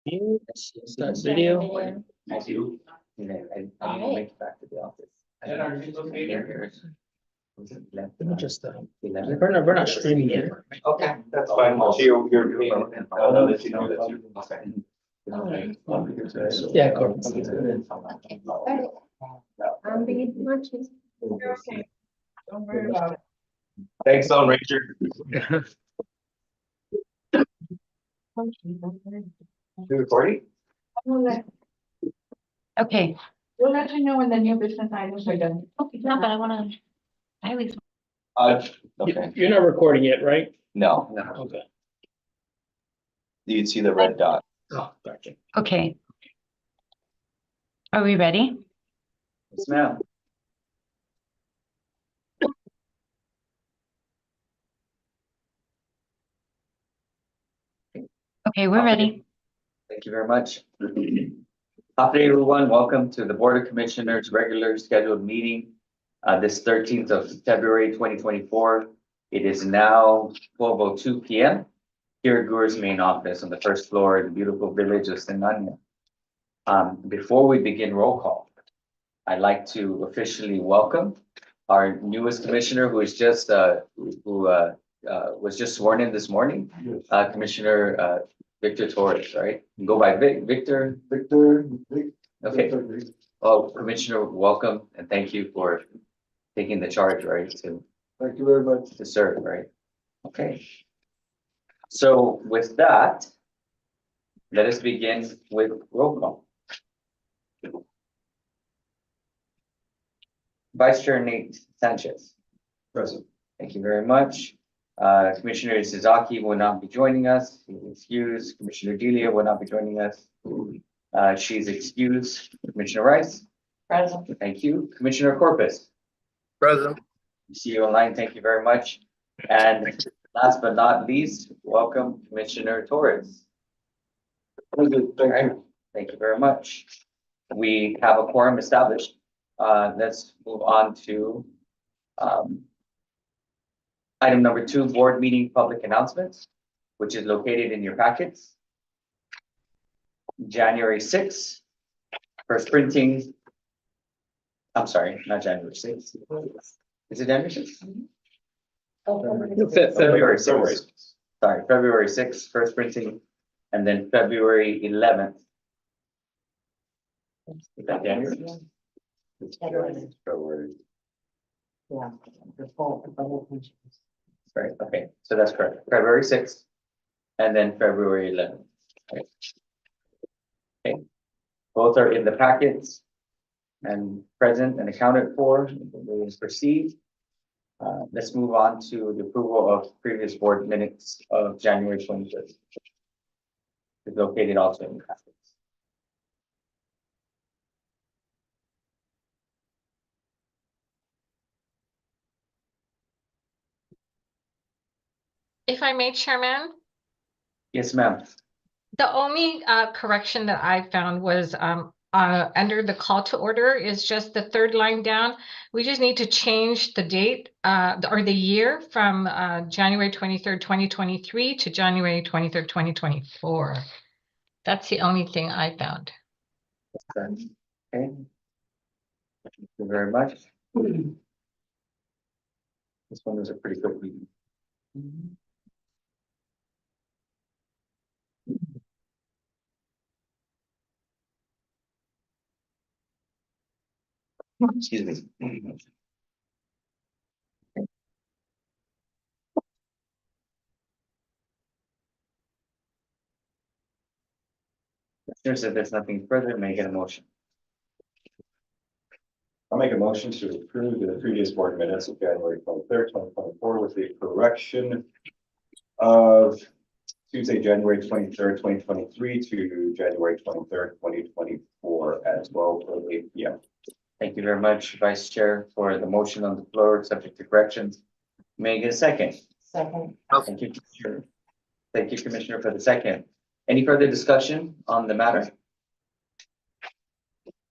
Start video. I do. I need to make it back to the office. Let me just, we're not streaming yet. Okay, that's fine. I'll see you. I'll let you know that you. Yeah, correct. I'm being munchies. Okay. Don't worry about it. Thanks, Lone Ranger. You recording? Okay. We'll let you know when the new business items are done. Okay, no, but I always, Okay. You're not recording yet, right? No, Okay. you'd see the red dot. Oh, gotcha. okay. Are we ready? Yes, ma'am. Okay, we're ready. Thank you very much. Afternoon, everyone. Welcome to the Board of Commissioners' regular scheduled meeting. This 13th of February, 2024. It is now 12:02 p.m. here at GHURA's main office on the first floor of the beautiful village of Senania. Before we begin roll call, I'd like to officially welcome our newest commissioner who is just was just sworn in this morning, Commissioner Victor Torres, right? Go by Victor. Okay. Oh, Commissioner, welcome and thank you for taking the charge, right? Thank you very much. To serve, right? Okay. So with that, let us begin with roll call. Vice Chair Nate Sanchez. Present. Thank you very much. Commissioner Suzaki will not be joining us. He's excused. Commissioner Delia will not be joining us. She's excused. Commissioner Rice. Present. Thank you. Commissioner Corpus. Present. See you online. Thank you very much. And last but not least, welcome Commissioner Torres. Thank you. Thank you very much. We have a quorum established. Let's move on to item number 2, board meeting public announcements, which is located in your packets. January 6th, first printing. I'm sorry, not January 6th. Is it January 6th? February 6th. Sorry, February 6th, first printing, and then February 11th. Is that January? February. Yeah. The whole. Right, okay, so that's correct. February 6th, and then February 11th. Okay, both are in the packets and present and accounted for. We'll proceed. Let's move on to the approval of previous board minutes of January 23rd. It's located also in the packets. If I may, Chairman, Yes, ma'am. the only correction that I found was under the call to order is just the third line down. We just need to change the date or the year from January 23rd, 2023 to January 23rd, 2024. That's the only thing I found. Okay. Thank you very much. This one was a pretty quick meeting. Excuse me. If there's nothing further, may I get a motion? I'll make a motion to approve the previous board minutes of January 23rd, 2024 with the correction of Tuesday, January 23rd, 2023 to January 23rd, 2024 at 12:08 p.m. Thank you very much, Vice Chair, for the motion on the floor, subject to corrections. May I get a second? Second. Thank you, Commissioner. Thank you, Commissioner, for the second. Any further discussion on the matter?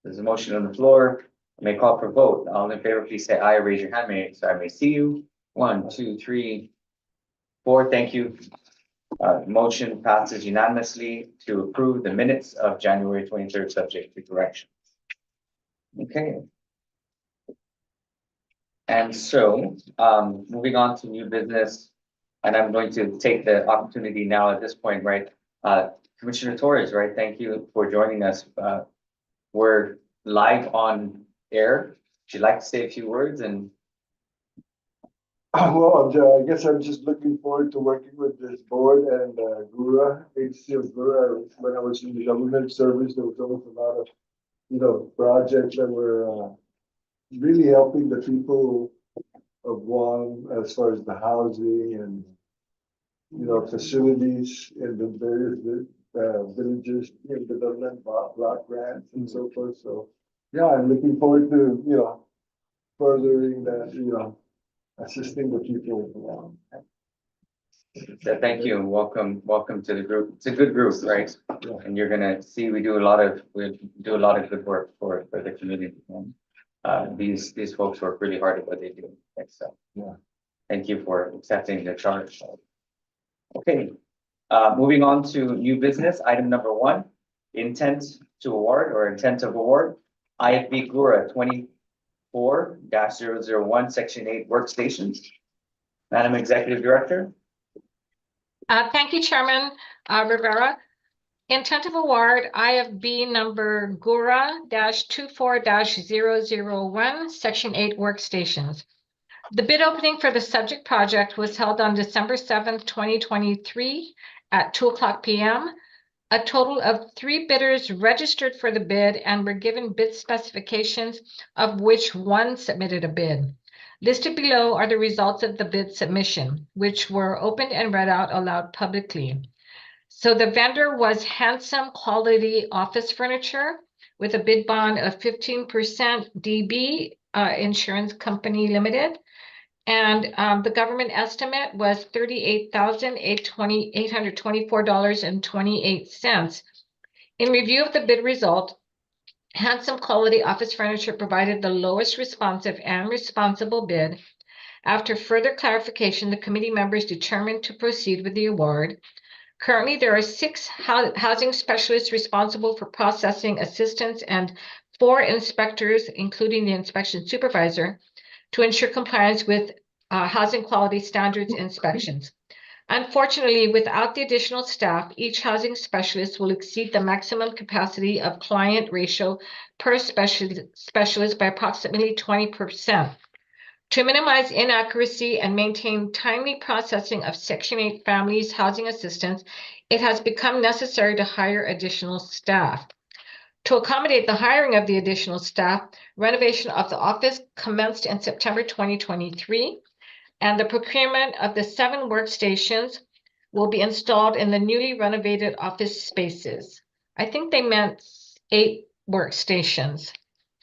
There's a motion on the floor. I may call for vote. All in favor, please say aye. Raise your hand, so I may see you. 1, 2, 3, 4. Thank you. Motion passes unanimously to approve the minutes of January 23rd, subject to corrections. Okay. And so, moving on to new business, and I'm going to take the opportunity now at this point, right? Commissioner Torres, right? Thank you for joining us. We're live on air. Would you like to say a few words? And Well, I guess I'm just looking forward to working with this board and GHURA, agency of GHURA. When I was in the government service, there was always a lot of, projects that were really helping the people of Guam as far as the housing and, facilities in the various villages, development block grants and so forth. So, yeah, I'm looking forward to, furthering that, assisting the people of Guam. so thank you and welcome to the group. It's a good group, right? Yeah. And you're gonna see we do a lot of good work for the community. And, these folks work really hard at what they do. Thanks, so Yeah. thank you for accepting the charge. Okay, moving on to new business, item number 1, intent to award or intent of award, IFB GHURA 24-001, Section 8 workstations. Madam Executive Director. Thank you, Chairman Rivera. Intent of award, IFB number GHURA -24-001, Section 8 workstations. The bid opening for the subject project was held on December 7th, 2023 at 2:00 p.m. A total of 3 bidders registered for the bid and were given bid specifications, of which 1 submitted a bid. Listed below are the results of the bid submission, which were opened and read out aloud publicly. So the vendor was Handsome Quality Office Furniture with a bid bond of 15% DB Insurance Company Limited. And the government estimate was $38,824.28. In review of the bid result, Handsome Quality Office Furniture provided the lowest responsive and responsible bid. After further clarification, the committee members determined to proceed with the award. Currently, there are 6 housing specialists responsible for processing assistance and 4 inspectors, including the inspection supervisor, to ensure compliance with housing quality standards inspections. Unfortunately, without the additional staff, each housing specialist will exceed the maximum capacity of client ratio per specialist by approximately 20%. To minimize inaccuracy and maintain timely processing of Section 8 families housing assistance, it has become necessary to hire additional staff. To accommodate the hiring of the additional staff, renovation of the office commenced in September 2023, and the procurement of the 7 workstations will be installed in the newly renovated office spaces. I think they meant 8 workstations.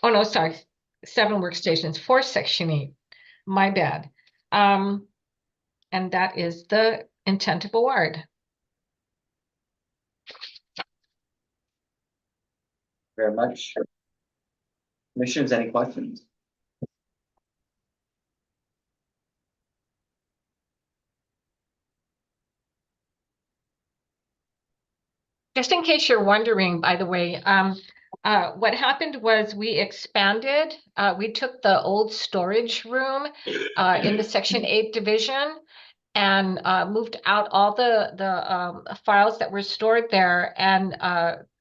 Oh, no, sorry, 7 workstations for Section 8. My bad. And that is the intent of award. Very much. Commissioners, any questions? Just in case you're wondering, by the way, what happened was we expanded. We took the old storage room in the Section 8 division and moved out all the files that were stored there. And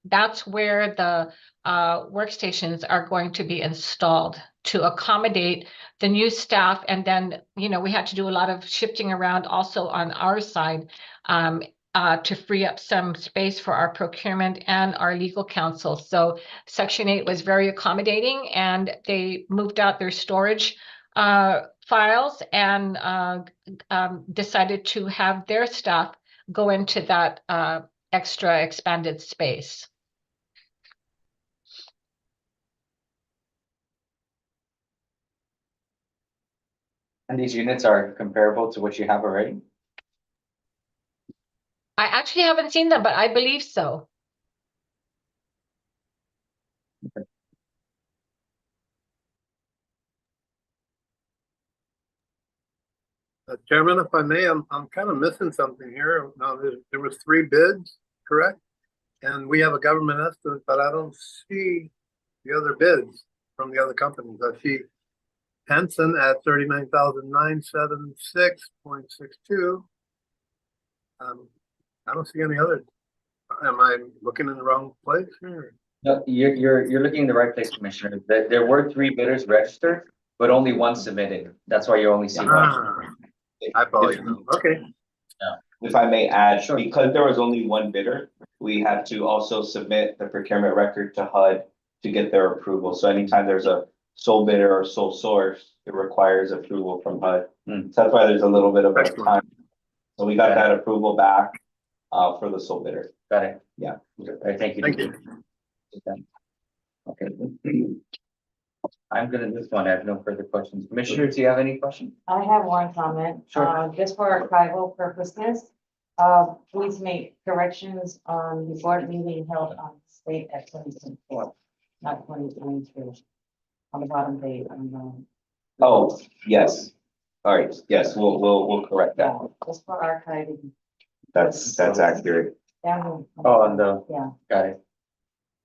that's where the workstations are going to be installed to accommodate the new staff. And then, we had to do a lot of shifting around also on our side to free up some space for our procurement and our legal counsel. So Section 8 was very accommodating, and they moved out their storage files and decided to have their staff go into that extra expanded space. And these units are comparable to what you have already? I actually haven't seen them, but I believe so. Chairman, if I may, I'm kind of missing something here. Now, there was 3 bids, correct? And we have a government estimate, but I don't see the other bids from the other companies. I see Henson at 39,976.62. I don't see any other. Am I looking in the wrong place here? No, you're looking in the right place, Commissioner. There were 3 bidders registered, but only 1 submitted. That's why you only see 1. I apologize. Okay. If I may add, Sure. because there was only 1 bidder, we had to also submit the procurement record to HUD to get their approval. So anytime there's a sole bidder or sole source, it requires approval from HUD. Hmm. So that's why there's a little bit of a Excellent. time. So we got Okay. that approval back for the sole bidder. Got it. Yeah. All right, thank you. Thank you. Okay. I'm gonna this one. I have no further questions. Commissioners, do you have any questions? I have one comment. Sure. Just for archival purposes, please make corrections on the board meeting held on state at 2024, not 2023. On the bottom page, Oh, yes. All right, yes, we'll correct that. just for archiving. That's accurate. Down. Oh, on the, Yeah, got it.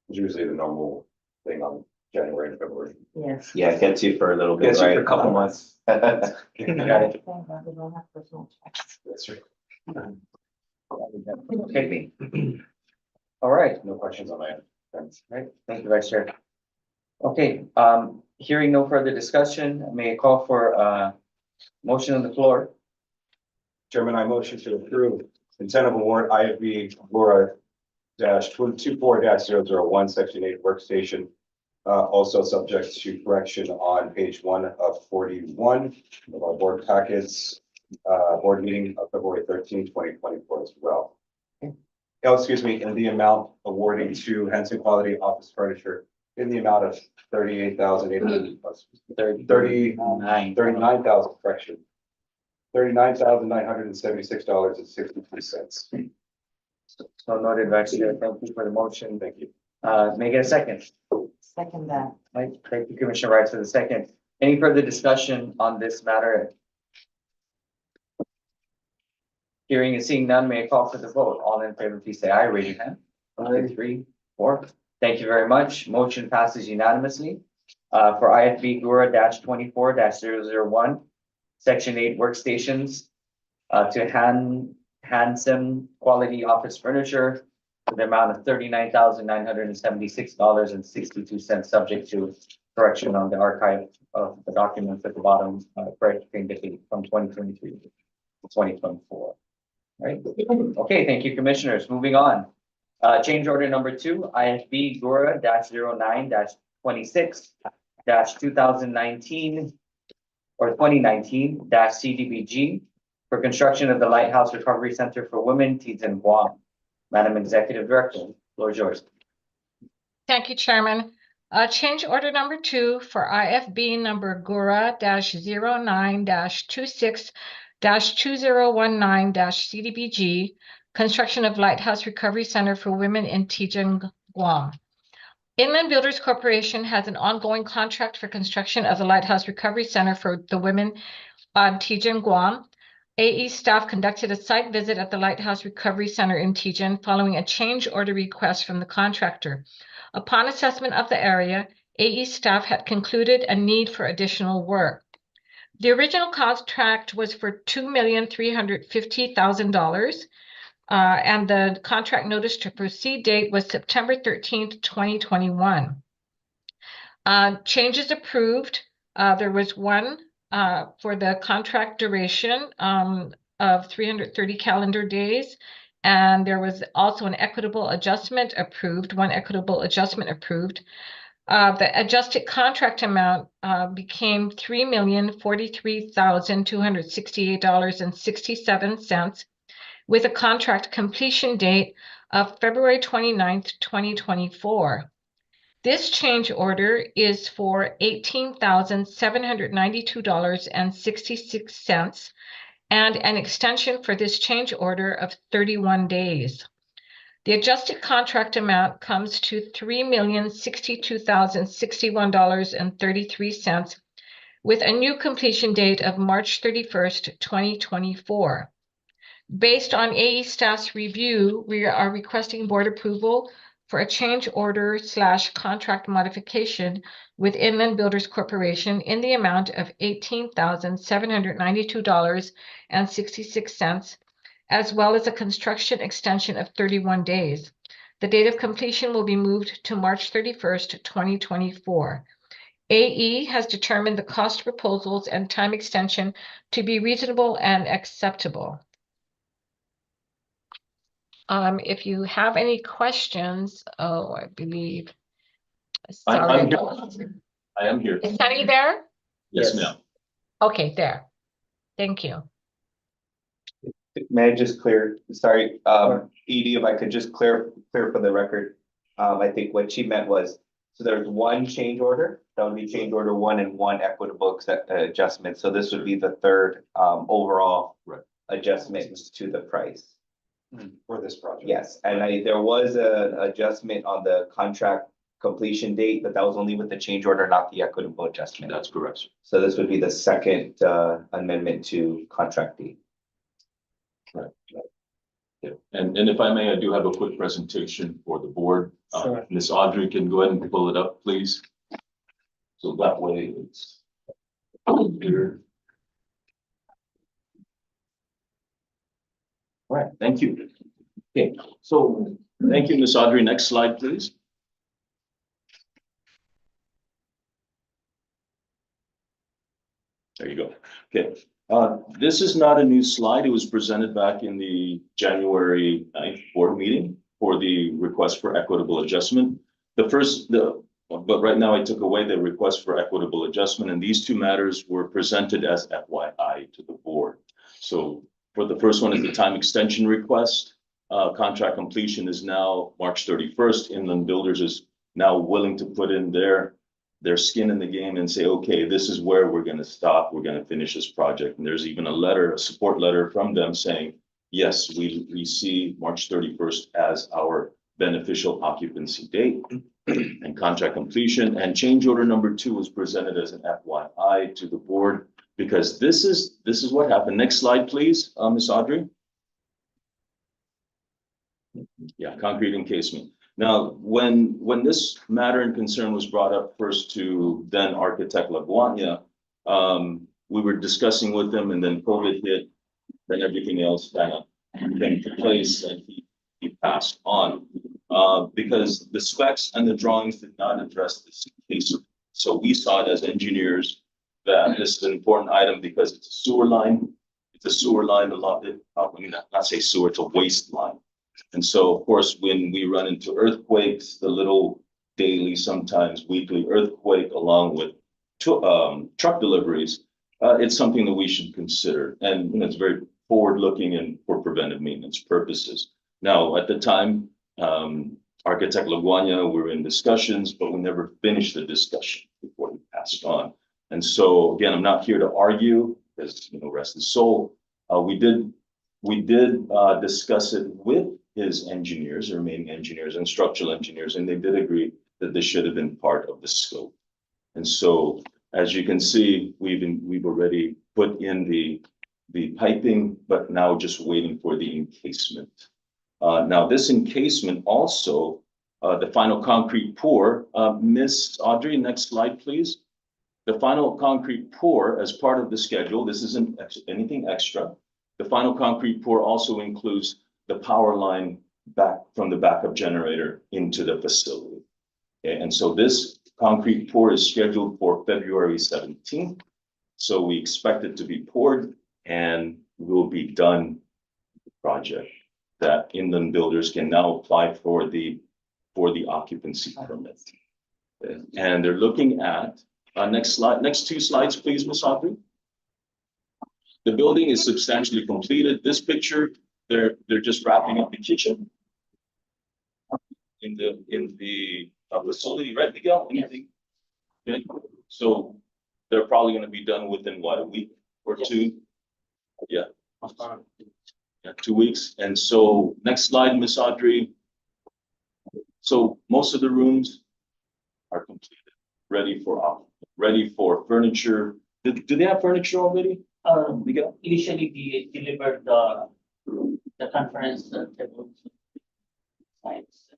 It's usually the normal thing on January and February. yes. Yeah, it gets you for a little bit, Gets you right? for a couple months. Got it. Thank God we don't have personal checks. That's right. Okay. All right. No questions on my end. Thanks. Right, thank you, Vice Chair. Okay, hearing no further discussion, may I call for motion on the floor? Chairman, I motion to approve incentive award IFB GHURA -24-001, section 8 workstation. Also subject to correction on page 1 of 41 of our board packets, board meeting of February 13, 2024 as well. Oh, excuse me, in the amount awarding to Henson Quality Office Furniture in the amount of 38,800 $39,000, correction. $39,976.63. So noted, Vice Chair. Thank you for the motion. Thank you. May I get a second? Second that. Right, thank you, Commissioner Rice, for the second. Any further discussion on this matter? Hearing and seeing none, may I call for the vote? All in favor, please say aye. Raise your hand. 1, 2, 3, 4. Thank you very much. Motion passes unanimously. For IFB GHURA -24-001, section 8 workstations, to Handsome Quality Office Furniture for the amount of $39,976.62, subject to correction on the archive of the documents at the bottom, correcting the date from 2023 to 2024. Right? Okay, thank you, Commissioners. Moving on. Change order number 2, IFB GHURA -09-26-2019 or 2019 CDBG for construction of the Lighthouse Recovery Center for Women, Teens and Guam. Madam Executive Director, floor is yours. Thank you, Chairman. Change order number 2 for IFB number GHURA -09-26-2019 CDBG, construction of Lighthouse Recovery Center for Women in Tejan, Guam. Inland Builders Corporation has an ongoing contract for construction of the Lighthouse Recovery Center for the Women on Tejan, Guam. AE staff conducted a site visit at the Lighthouse Recovery Center in Tejan following a change order request from the contractor. Upon assessment of the area, AE staff had concluded a need for additional work. The original contract was for $2,350,000, and the contract notice to proceed date was September 13th, 2021. Changes approved. There was one for the contract duration of 330 calendar days. And there was also an equitable adjustment approved, one equitable adjustment approved. The adjusted contract amount became $3,043,268.67 with a contract completion date of February 29th, 2024. This change order is for $18,792.66 and an extension for this change order of 31 days. The adjusted contract amount comes to $3,062,061.33 with a new completion date of March 31st, 2024. Based on AE staff's review, we are requesting board approval for a change order / contract modification with Inland Builders Corporation in the amount of $18,792.66, as well as a construction extension of 31 days. The date of completion will be moved to March 31st, 2024. AE has determined the cost proposals and time extension to be reasonable and acceptable. If you have any questions, I believe. I'm Sorry. here. I am here. Is Sunny there? Yes, ma'am. Okay, there. Thank you. May I just clear, sorry, Edie, if I could just clear for the record. I think what she meant was, so there's one change order, that would be change order 1 and 1 equitable adjustment. So this would be the third overall adjustment to the price. For this project. Yes, and there was a adjustment on the contract completion date, but that was only with the change order, not the equitable adjustment. That's correct, sir. So this would be the second amendment to contract date. Right. Yeah. And if I may, I do have a quick presentation for the board. Sure. Ms. Audrey can go ahead and pull it up, please. So that way it's here. All right, thank you. Okay, so thank you, Ms. Audrey. Next slide, please. There you go. Okay, this is not a new slide. It was presented back in the January 9th board meeting for the request for equitable adjustment. But right now I took away the request for equitable adjustment, and these two matters were presented as FYI to the board. So for the first one is the time extension request. Contract completion is now March 31st. Inland Builders is now willing to put in their skin in the game and say, okay, this is where we're going to stop. We're going to finish this project. And there's even a support letter from them saying, yes, we see March 31st as our beneficial occupancy date and contract completion. And change order number 2 was presented as an FYI to the board, because this is what happened. Next slide, please, Ms. Audrey. Yeah, concrete encasement. Now, when this matter and concern was brought up first to then architect LaGuardia, we were discussing with them, and then COVID hit, then everything else kind of came to place, and he passed on because the specs and the drawings did not address this case. So we saw it as engineers that this is an important item because it's a sewer line. It's a sewer line, not say sewer, it's a waste line. And so, of course, when we run into earthquakes, the little daily, sometimes weekly earthquake, along with truck deliveries, it's something that we should consider. And it's very forward-looking and for preventive maintenance purposes. Now, at the time, architect LaGuardia, we were in discussions, but we never finished the discussion before he passed on. And so, again, I'm not here to argue, because, rest his soul. We did discuss it with his engineers, the remaining engineers and structural engineers, and they did agree that this should have been part of the scope. And so, as you can see, we've already put in the piping, but now just waiting for the encasement. Now, this encasement also, the final concrete pour, Miss Audrey, next slide, please. The final concrete pour, as part of the schedule, this isn't anything extra. The final concrete pour also includes the power line back from the backup generator into the facility. Okay, and so this concrete pour is scheduled for February 17th. So we expect it to be poured and will be done with the project, that Inland Builders can now apply for the occupancy permit. Okay, and they're looking at next two slides, please, Ms. Audrey. The building is substantially completed. This picture, they're just wrapping up the kitchen in the facility, right, Miguel? Anything? Okay. So they're probably going to be done within what, a week or two? Yeah. Yeah, 2 weeks. And so next slide, Miss Audrey. So most of the rooms are completed, ready for furniture, Do they have furniture already? Miguel? Initially, they delivered the conference table sites.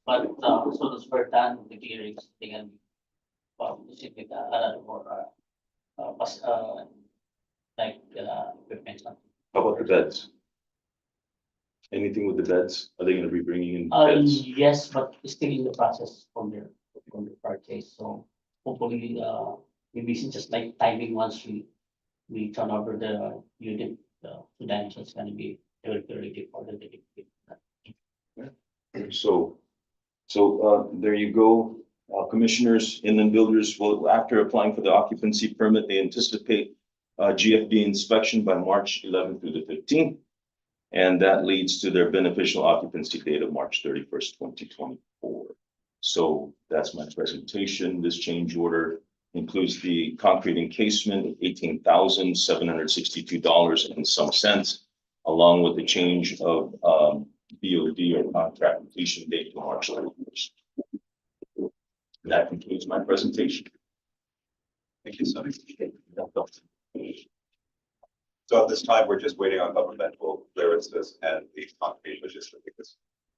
But so those were done with the gearings, they can proceed with another more like equipment. How about the beds? Anything with the beds? Are they gonna be bringing in beds? Yes, but it's still in the process from their purchase, so hopefully, maybe it's just like timing once we turn over the unit, to them, so it's gonna be ready for the delivery. So, there you go. Commissioners, inland builders will, after applying for the occupancy permit, they anticipate GFB inspection by March 11th through the 15th. And that leads to their beneficial occupancy date of March 31st, 2024. So that's my presentation. This change order includes the concrete encasement of $18,762 and some cents, along with the change of BOD or contract completion date to March 31st. That concludes my presentation. Thank you, Sonny. So at this time, we're just waiting on governmental clearances and the concrete logistics.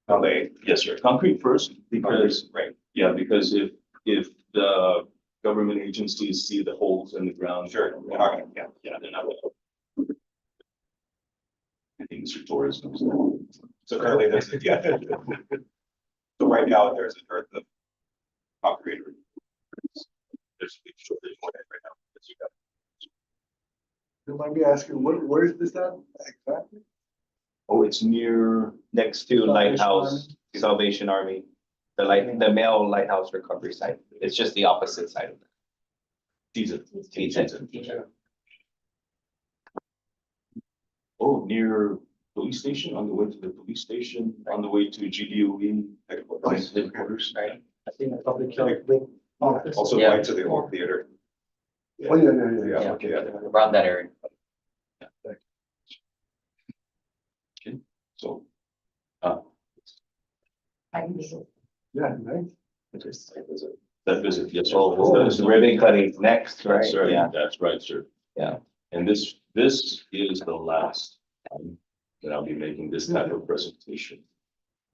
How they, Yes, sir. Concrete first, because, right, yeah, because if the government agencies see the holes in the ground. sure, they're not gonna, Yeah, they're not. I think Mr. Torres knows. so currently there's, yeah. So right now, there's a dearth of concrete. There's a shortage right now. As you got. You might be asking, where is this at exactly? Oh, it's near, Next to Lighthouse Salvation Army, the male lighthouse recovery site. It's just the opposite side of it. Teaser. Oh, near police station, on the way to the police station, on the way to GDOE headquarters. Right. I think a public health wing office. Also Yeah. right to the old theater. Oh, yeah. Yeah, okay, yeah. Around that area. Okay, so, Yeah, nice. that visit, yes, sir. Oh, That is the- ribbon cutting next, right? That's right, Yeah. that's right, sir. Yeah. And this is the last time that I'll be making this type of presentation.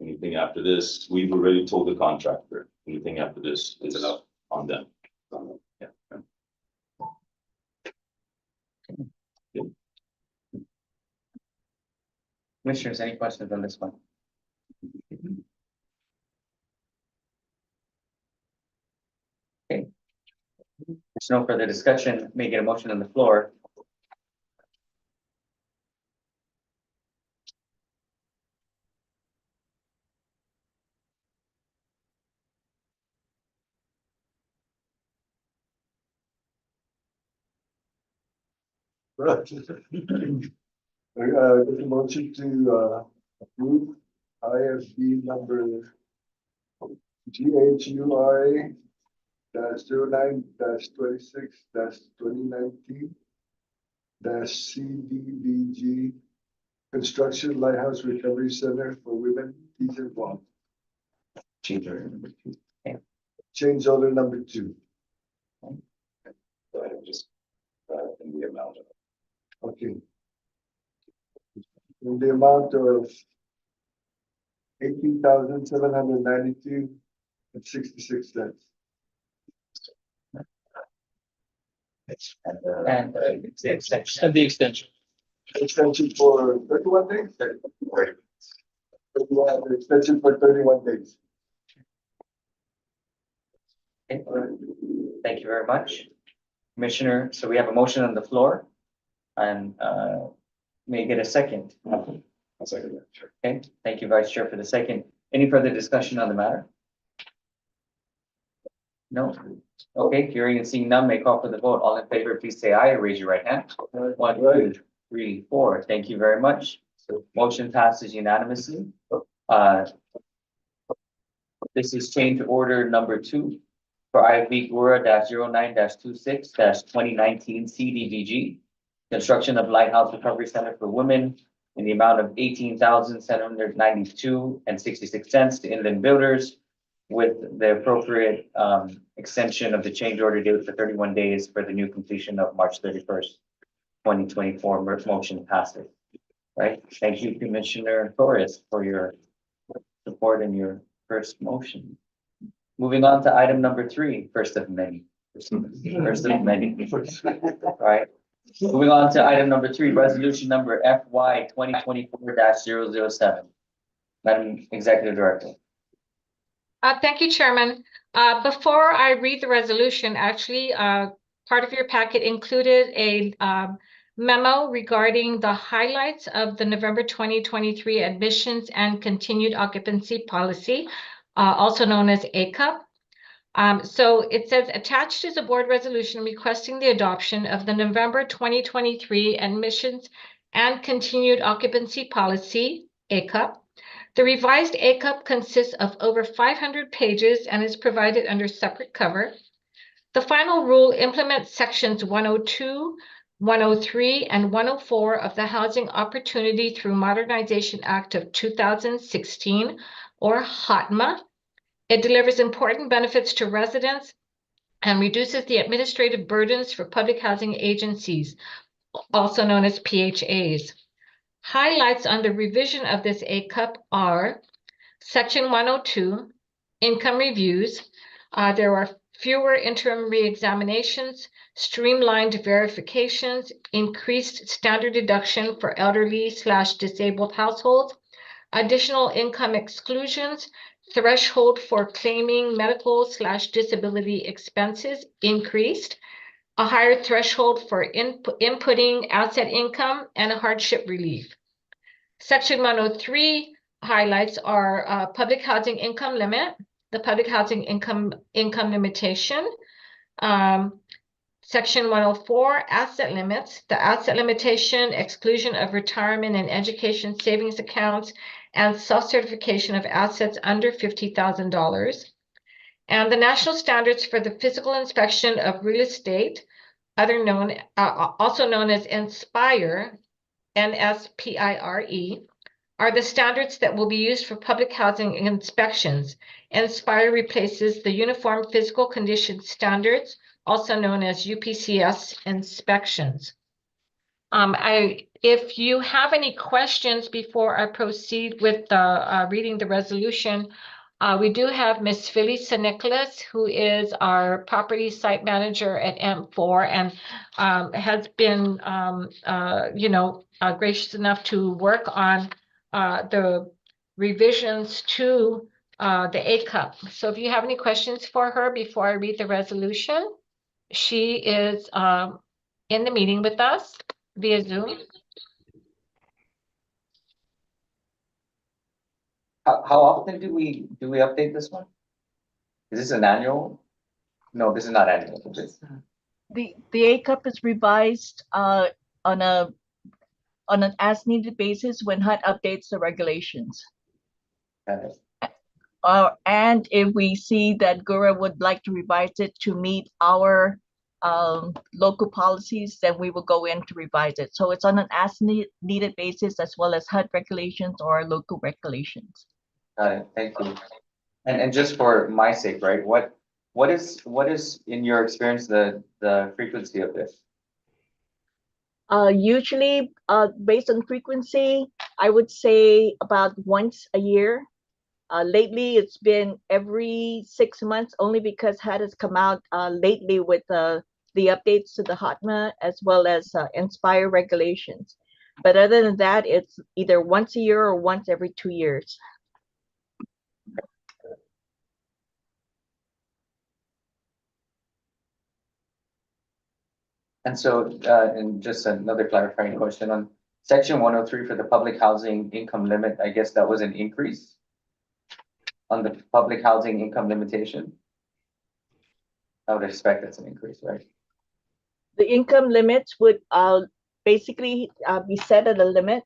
Anything after this, we've already told the contractor, anything after this is enough. on them. Yeah. Commissioners, any questions on this one? Okay. There's no further discussion. May I get a motion on the floor. Right. Just a motion to approve IFB number GHURA -09-26-2019 CDBG Construction Lighthouse Recovery Center for Women, Teacher Block. Change order number 2. Change order number 2. Go ahead and just, in the amount of. Okay. In the amount of $18,792.66. And the extension. And the extension. Extension for 31 days? 31, extension for 31 days. Okay. Thank you very much. Commissioner, so we have a motion on the floor. And may I get a second? I'll second that, sure. Okay, thank you, Vice Chair, for the second. Any further discussion on the matter? No? Okay, hearing and seeing none, may call for the vote. All in favor, please say aye or raise your right hand. 1, 2, 3, 4. Thank you very much. So motion passes unanimously. This is change order number 2 for IFB GHURA -09-26-2019 CDVG. Construction of Lighthouse Recovery Center for Women in the amount of $18,792.66 to Inland Builders, with the appropriate extension of the change order date for 31 days for the new completion of March 31st, 2024. Motion passes. Right? Thank you, Commissioner Torres, for your support in your first motion. Moving on to item number 3, first of many. First of many. All right. Moving on to item number 3, resolution number FY 2024-007. Madam Executive Director. Thank you, Chairman. Before I read the resolution, actually, part of your packet included a memo regarding the highlights of the November 2023 admissions and continued occupancy policy, also known as ACUP. So it says attached is a board resolution requesting the adoption of the November 2023 admissions and continued occupancy policy, ACUP. The revised ACUP consists of over 500 pages and is provided under separate cover. The final rule implements sections 102, 103, and 104 of the Housing Opportunity through Modernization Act of 2016, or HOTMA. It delivers important benefits to residents and reduces the administrative burdens for public housing agencies, also known as PHAs. Highlights on the revision of this ACUP are Section 102, income reviews. There are fewer interim reexaminations, streamlined verifications, increased standard deduction for elderly/disabled households, additional income exclusions, threshold for claiming medical/disability expenses increased, a higher threshold for inputting asset income, and a hardship relief. Section 103 highlights are public housing income limit, the public housing income limitation. Section 104, asset limits, the asset limitation, exclusion of retirement and education savings accounts, and self-certification of assets under $50,000. And the national standards for the physical inspection of real estate, also known as INSPIRE, NSPIRE, are the standards that will be used for public housing inspections. INSPIRE replaces the Uniform Physical Condition Standards, also known as UPCS inspections. If you have any questions before I proceed with reading the resolution, we do have Ms. Felisa Nicholas, who is our property site manager at M4 and has been, gracious enough to work on the revisions to the ACUP. So if you have any questions for her before I read the resolution, she is in the meeting with us via Zoom. How often do we update this one? Is this an annual? No, this is not annual. The ACUP is revised on an as needed basis when HUD updates the regulations. And if we see that GHURA would like to revise it to meet our local policies, then we will go in to revise it. So it's on an as needed basis as well as HUD regulations or local regulations. Got it. Thank you. And just for my sake, right? What is in your experience the frequency of this? Usually, based on frequency, I would say about once a year. Lately, it's been every 6 months, only because HUD has come out lately with the updates to the HOTMA as well as INSPIRE regulations. But other than that, it's either once a year or once every 2 years. And so, and just another clarifying question on section 103 for the public housing income limit, I guess that was an increase on the public housing income limitation. I would expect that's an increase, right? The income limits would basically be set at a limit.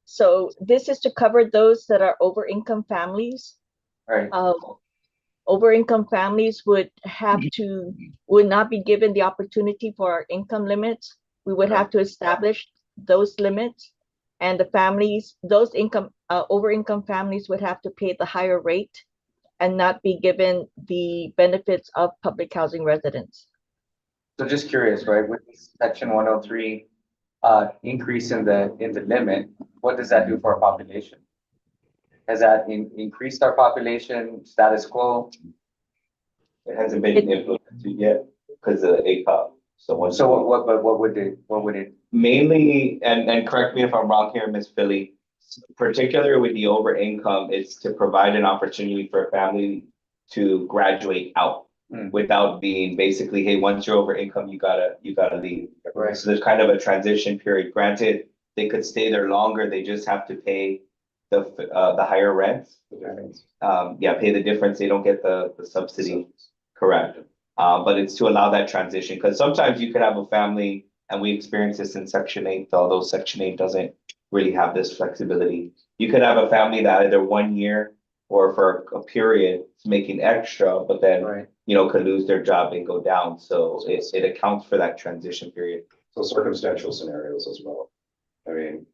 So this is to cover those that are over income families. Right. Over income families would not be given the opportunity for our income limits. We would have to establish those limits, and the families, those over income families would have to pay the higher rate and not be given the benefits of public housing residents. So just curious, right, with this section 103, increase in the limit, what does that do for our population? Has that increased our population, status quo? It hasn't been implemented yet because of the ACOP. So once. So what would it, Mainly, and correct me if I'm wrong here, Ms. Philly, particularly with the over income, it's to provide an opportunity for a family to graduate out without being basically, hey, once you're over income, you gotta leave. Right. So there's kind of a transition period. Granted, they could stay there longer, they just have to pay the higher rent. Pay the difference, they don't get the subsidy, correct. But it's to allow that transition, because sometimes you could have a family, and we experience this in Section 8, although Section 8 doesn't really have this flexibility. You could have a family that either 1 year or for a period is making extra, but then, right, could lose their job and go down. So it accounts for that transition period. So circumstantial scenarios as well. I mean,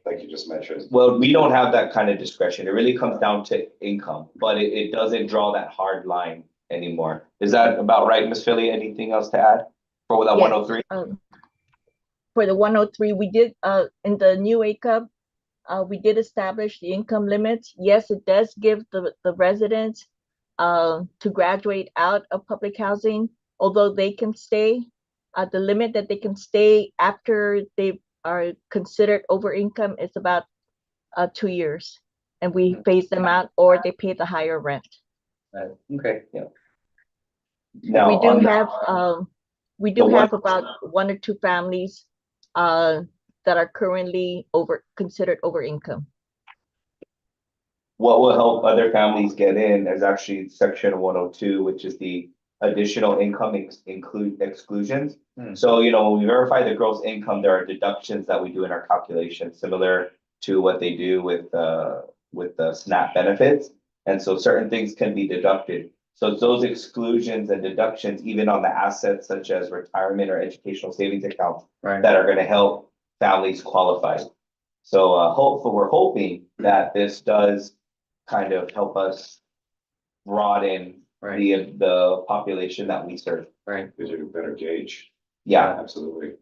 like you just mentioned. Well, we don't have that kind of discretion. It really comes down to income, but it doesn't draw that hard line anymore. Is that about right, Ms. Philly? Anything else to add for that Yes. 103? For the 103, we did, in the new ACUP, we did establish the income limits. Yes, it does give the residents to graduate out of public housing, although they can stay. The limit that they can stay after they are considered over income is about 2 years. And we phase them out, or they pay the higher rent. okay, Yeah. We Now, do have about 1 or 2 families that are currently considered over income. what will help other families get in is actually Section 102, which is the additional income exclusions. So, when we verify the gross income, there are deductions that we do in our calculation, similar to what they do with the SNAP benefits. And so certain things can be deducted. So it's those exclusions and deductions, even on the assets such as retirement or educational savings accounts, right, that are going to help families qualify. So we're hoping that this does kind of help us broaden right, the population that we serve. right. Gives you a better gauge. Yeah. Absolutely.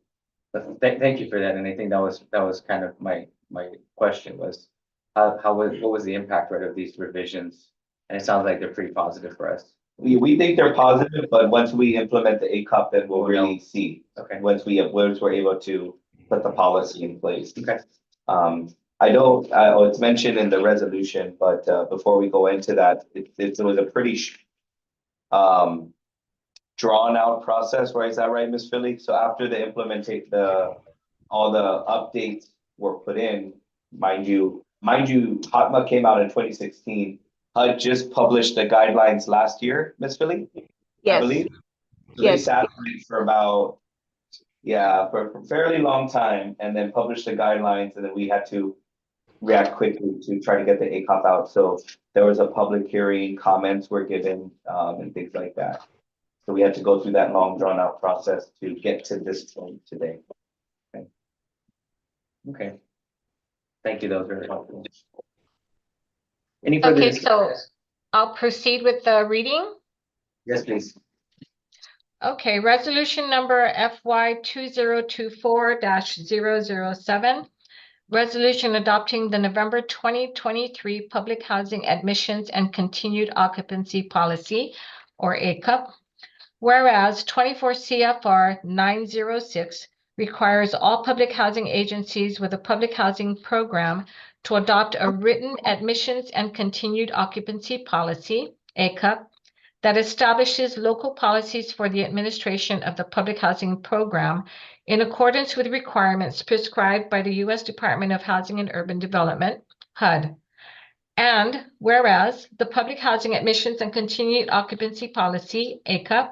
Thank you for that, and I think that was kind of my question was, what was the impact, right, of these revisions? And it sounds like they're pretty positive for us. We think they're positive, but once we implement the ACOP, then we'll really see. Okay. Once we're able to put the policy in place. Okay. It's mentioned in the resolution, but before we go into that, it was a pretty drawn out process, right? Is that right, Ms. Philly? So after the all the updates were put in, mind you, HOTMA came out in 2016. HUD just published the guidelines last year, Ms. Philly? Yes. I believe. So Yes. they sat on it for about, for a fairly long time, and then published the guidelines, and then we had to react quickly to try to get the ACOP out. So there was a public hearing, comments were given, and things like that. So we had to go through that long drawn out process to get to this point today. Okay. Thank you, that was very helpful. Any further Okay, discussion? so I'll proceed with the reading. Yes, please. Okay, resolution number FY 2024-007. Resolution adopting the November 2023 Public Housing Admissions and Continued Occupancy Policy, or ACUP. Whereas 24 CFR 906 requires all public housing agencies with a public housing program to adopt a written admissions and continued occupancy policy, ACUP, that establishes local policies for the administration of the public housing program in accordance with requirements prescribed by the U.S. Department of Housing and Urban Development, HUD. And whereas the Public Housing Admissions and Continued Occupancy Policy, ACUP,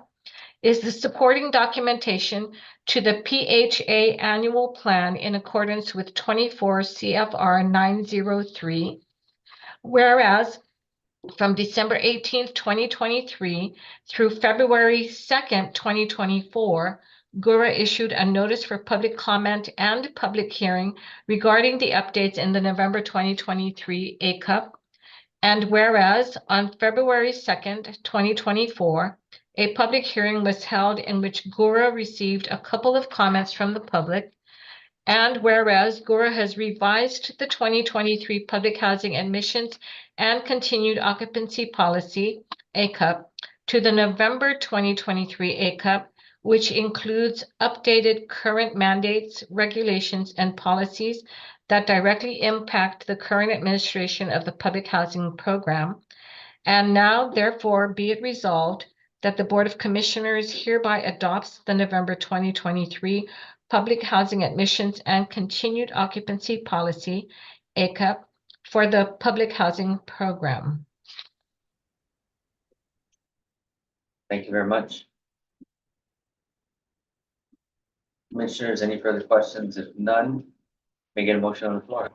is the supporting documentation to the PHA annual plan in accordance with 24 CFR 903, whereas from December 18th, 2023 through February 2nd, 2024, GHURA issued a notice for public comment and public hearing regarding the updates in the November 2023 ACUP. And whereas on February 2nd, 2024, a public hearing was held in which GHURA received a couple of comments from the public. And whereas GHURA has revised the 2023 Public Housing Admissions and Continued Occupancy Policy, ACUP, to the November 2023 ACUP, which includes updated current mandates, regulations, and policies that directly impact the current administration of the public housing program. And now, therefore, be it resolved that the Board of Commissioners hereby adopts the November 2023 Public Housing Admissions and Continued Occupancy Policy, ACUP, for the public housing program. Thank you very much. Commissioners, any further questions? If none, may I get a motion on the floor?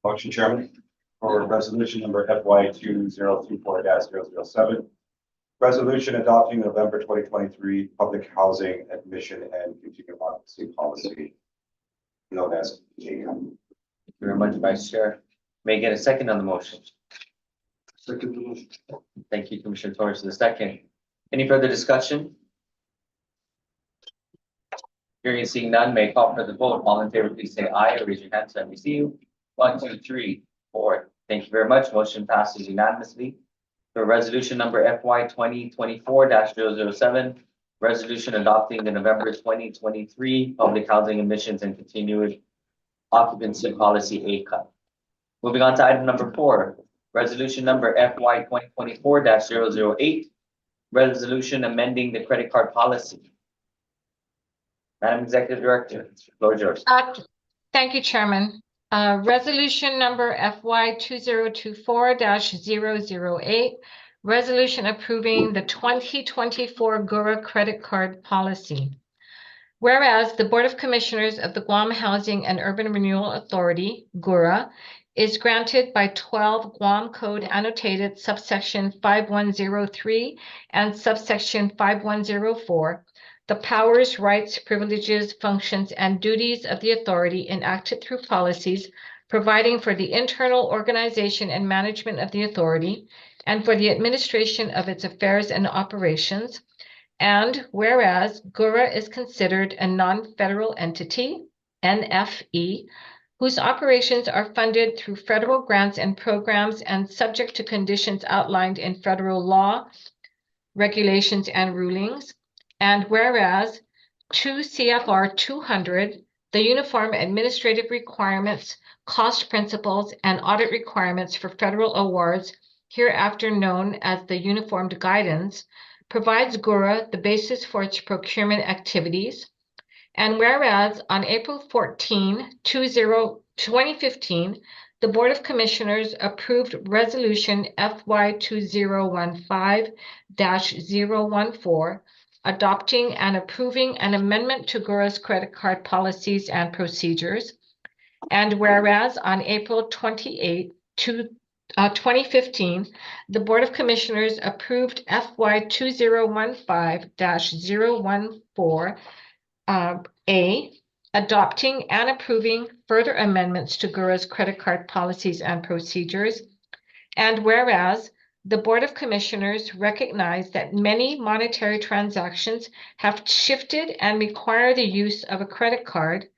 Motion, Chairman, for resolution number FY 2024-007. Resolution adopting November 2023 Public Housing Admission and Continued Occupancy Policy, known as GHURA. Thank you very much, Vice Chair. May I get a second on the motion? Second the motion. Thank you, Commissioner Torres, for the second. Any further discussion? Hearing and seeing none, may I call for the vote. All in favor, please say aye or raise your hand so I may see you. 1, 2, 3, 4. Thank you very much. Motion passes unanimously. For resolution number FY 2024-007, resolution adopting the November 2023 Public Housing Admissions and Continued Occupancy Policy, ACUP. Moving on to item number 4, resolution number FY 2024-008, resolution amending the credit card policy. Madam Executive Director, the floor is yours. Thank you, Chairman. Resolution number FY 2024-008, resolution approving the 2024 GHURA credit card policy. Whereas the Board of Commissioners of the Guam Housing and Urban Renewal Authority, GHURA, is granted by 12 Guam Code annotated subsection 5103 and subsection 5104, the powers, rights, privileges, functions, and duties of the authority enacted through policies providing for the internal organization and management of the authority and for the administration of its affairs and operations. And whereas GHURA is considered a non-federal entity, NFE, whose operations are funded through federal grants and programs and subject to conditions outlined in federal law, regulations, and rulings. And whereas 2 CFR 200, the Uniform Administrative Requirements, Cost Principles, and Audit Requirements for Federal Awards, hereafter known as the Uniformed Guidance, provides GHURA the basis for its procurement activities. And whereas on April 14, 2015, the Board of Commissioners approved Resolution FY 2015-014, adopting and approving an amendment to GHURA's credit card policies and procedures. And whereas on April 28, 2015, the Board of Commissioners approved FY 2015-014, A, adopting and approving further amendments to GHURA's credit card policies and procedures. And whereas the Board of Commissioners recognize that many monetary transactions have shifted and require the use of a credit card.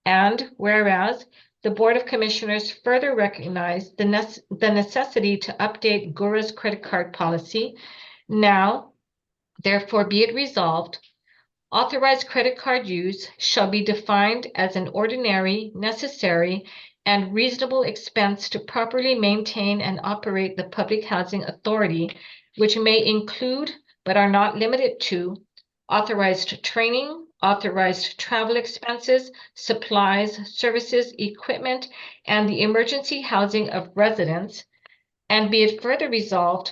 And whereas the Board of Commissioners further recognize the necessity to update GHURA's credit card policy. Now, therefore, be it resolved, authorized credit card use shall be defined as an ordinary, necessary, and reasonable expense to properly maintain and operate the Public Housing Authority, which may include, but are not limited to, authorized training, authorized travel expenses, supplies, services, equipment, and the emergency housing of residents. And be it further resolved,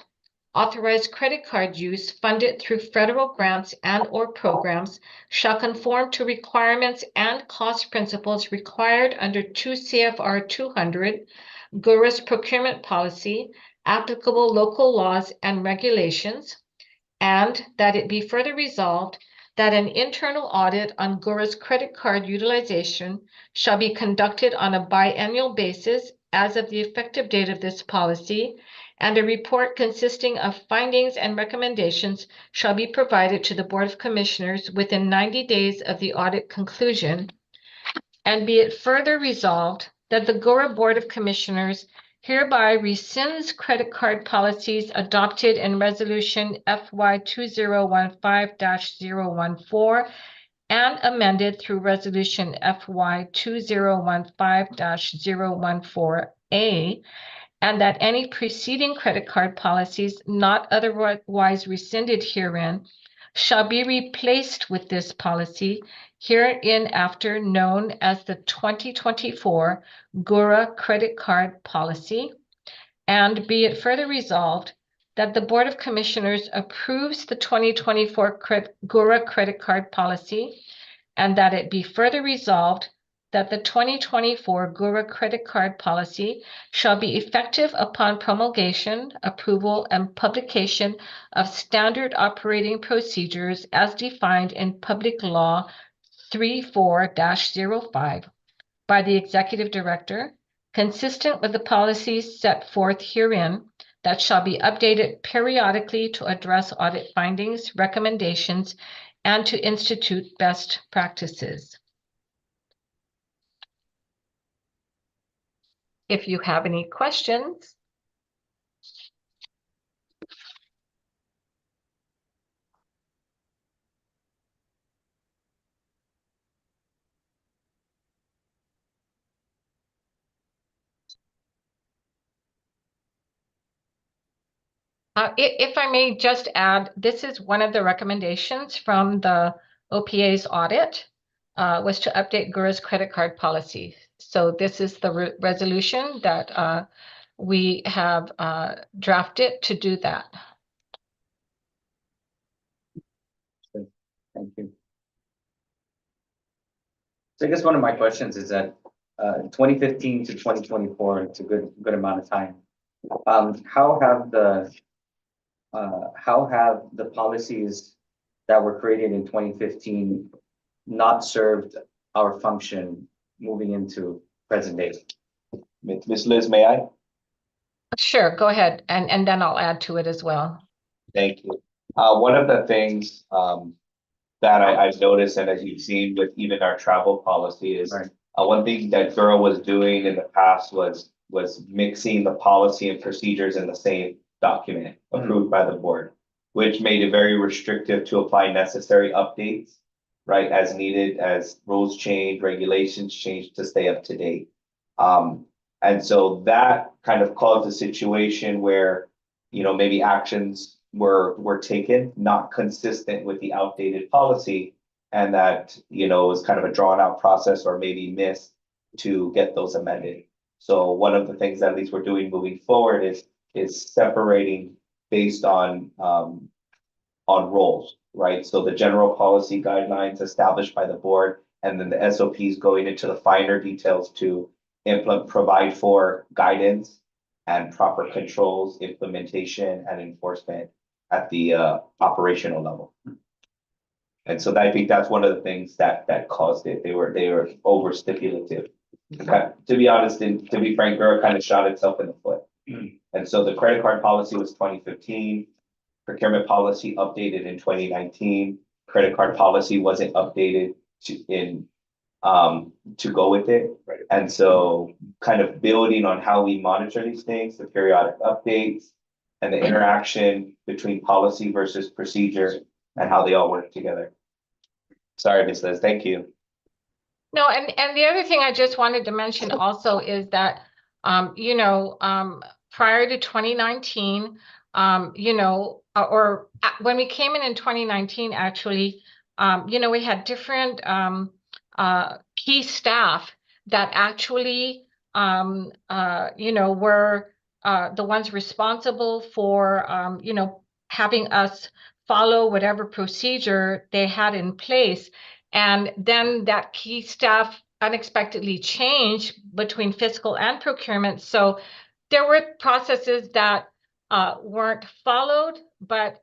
authorized credit card use funded through federal grants and/or programs shall conform to requirements and cost principles required under 2 CFR 200, GURA's procurement policy, applicable local laws and regulations, and that it be further resolved that an internal audit on GURA's credit card utilization shall be conducted on a biannual basis as of the effective date of this policy, and a report consisting of findings and recommendations shall be provided to the Board of Commissioners within 90 days of the audit conclusion. And be it further resolved that the GURA Board of Commissioners hereby rescinds credit card policies adopted in Resolution FY 2015-014 and amended through Resolution FY 2015-014A, and that any preceding credit card policies not otherwise rescinded herein shall be replaced with this policy, hereinafter known as the 2024 GURA credit card policy. And be it further resolved that the Board of Commissioners approves the 2024 GURA credit card policy, and that it be further resolved that the 2024 GURA credit card policy shall be effective upon promulgation, approval, and publication of standard operating procedures as defined in Public Law 34-05 by the Executive Director, consistent with the policies set forth herein, that shall be updated periodically to address audit findings, recommendations, and to institute best practices. If you have any questions. If I may just add, this is one of the recommendations from the OPA's audit, was to update GURA's credit card policy. So this is the resolution that we have drafted to do that. Thank you. So I guess one of my questions is that 2015 to 2024, it's a good amount of time. How have the policies that were created in 2015 not served our function moving into present day? Ms. Liz, may I? Sure, go ahead, and then I'll add to it as well. Thank you. One of the things that I've noticed, and as you've seen with even our travel policy, is Right. One thing that GURA was doing in the past was mixing the policy and procedures in the same document approved by the board, which made it very restrictive to apply necessary updates, right, as needed, as rules change, regulations change to stay up to date. And so that kind of caused a situation where, maybe actions were taken not consistent with the outdated policy, and that, it was kind of a drawn out process or maybe missed to get those amended. So one of the things that at least we're doing moving forward is separating based on roles, right? So the general policy guidelines established by the board, and then the SOPs going into the finer details to provide for guidance and proper controls, implementation, and enforcement at the operational level. And so I think that's one of the things that caused it. They were over stipulative. To be honest, and to be frank, GURA kind of shot itself in the foot. And so the credit card policy was 2015, procurement policy updated in 2019, credit card policy wasn't updated to go with it. Right. And so kind of building on how we monitor these things, the periodic updates, and the interaction between policy versus procedure and how they all work together. Sorry, Ms. Liz, thank you. No, and the other thing I just wanted to mention also is that, prior to 2019, or when we came in 2019, actually, we had different key staff that actually, were the ones responsible for, having us follow whatever procedure they had in place. And then that key staff unexpectedly changed between fiscal and procurement. So there were processes that weren't followed, but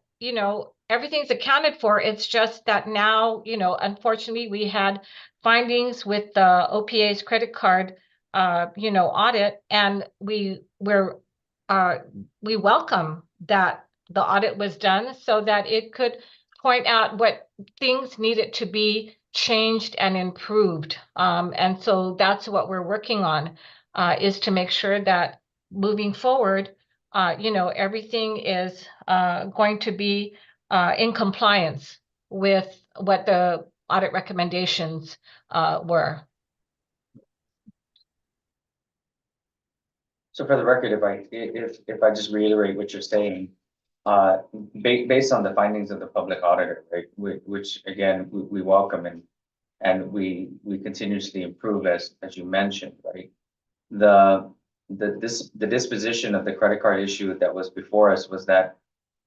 everything's accounted for. It's just that now, unfortunately, we had findings with the OPA's credit card, audit, and we welcome that the audit was done so that it could point out what things needed to be changed and improved. And so that's what we're working on, is to make sure that moving forward, everything is going to be in compliance with what the audit recommendations were. So for the record, if I just reiterate what you're saying, based on the findings of the public auditor, right, which again, we welcome and we continuously improve as you mentioned, right? The disposition of the credit card issue that was before us was that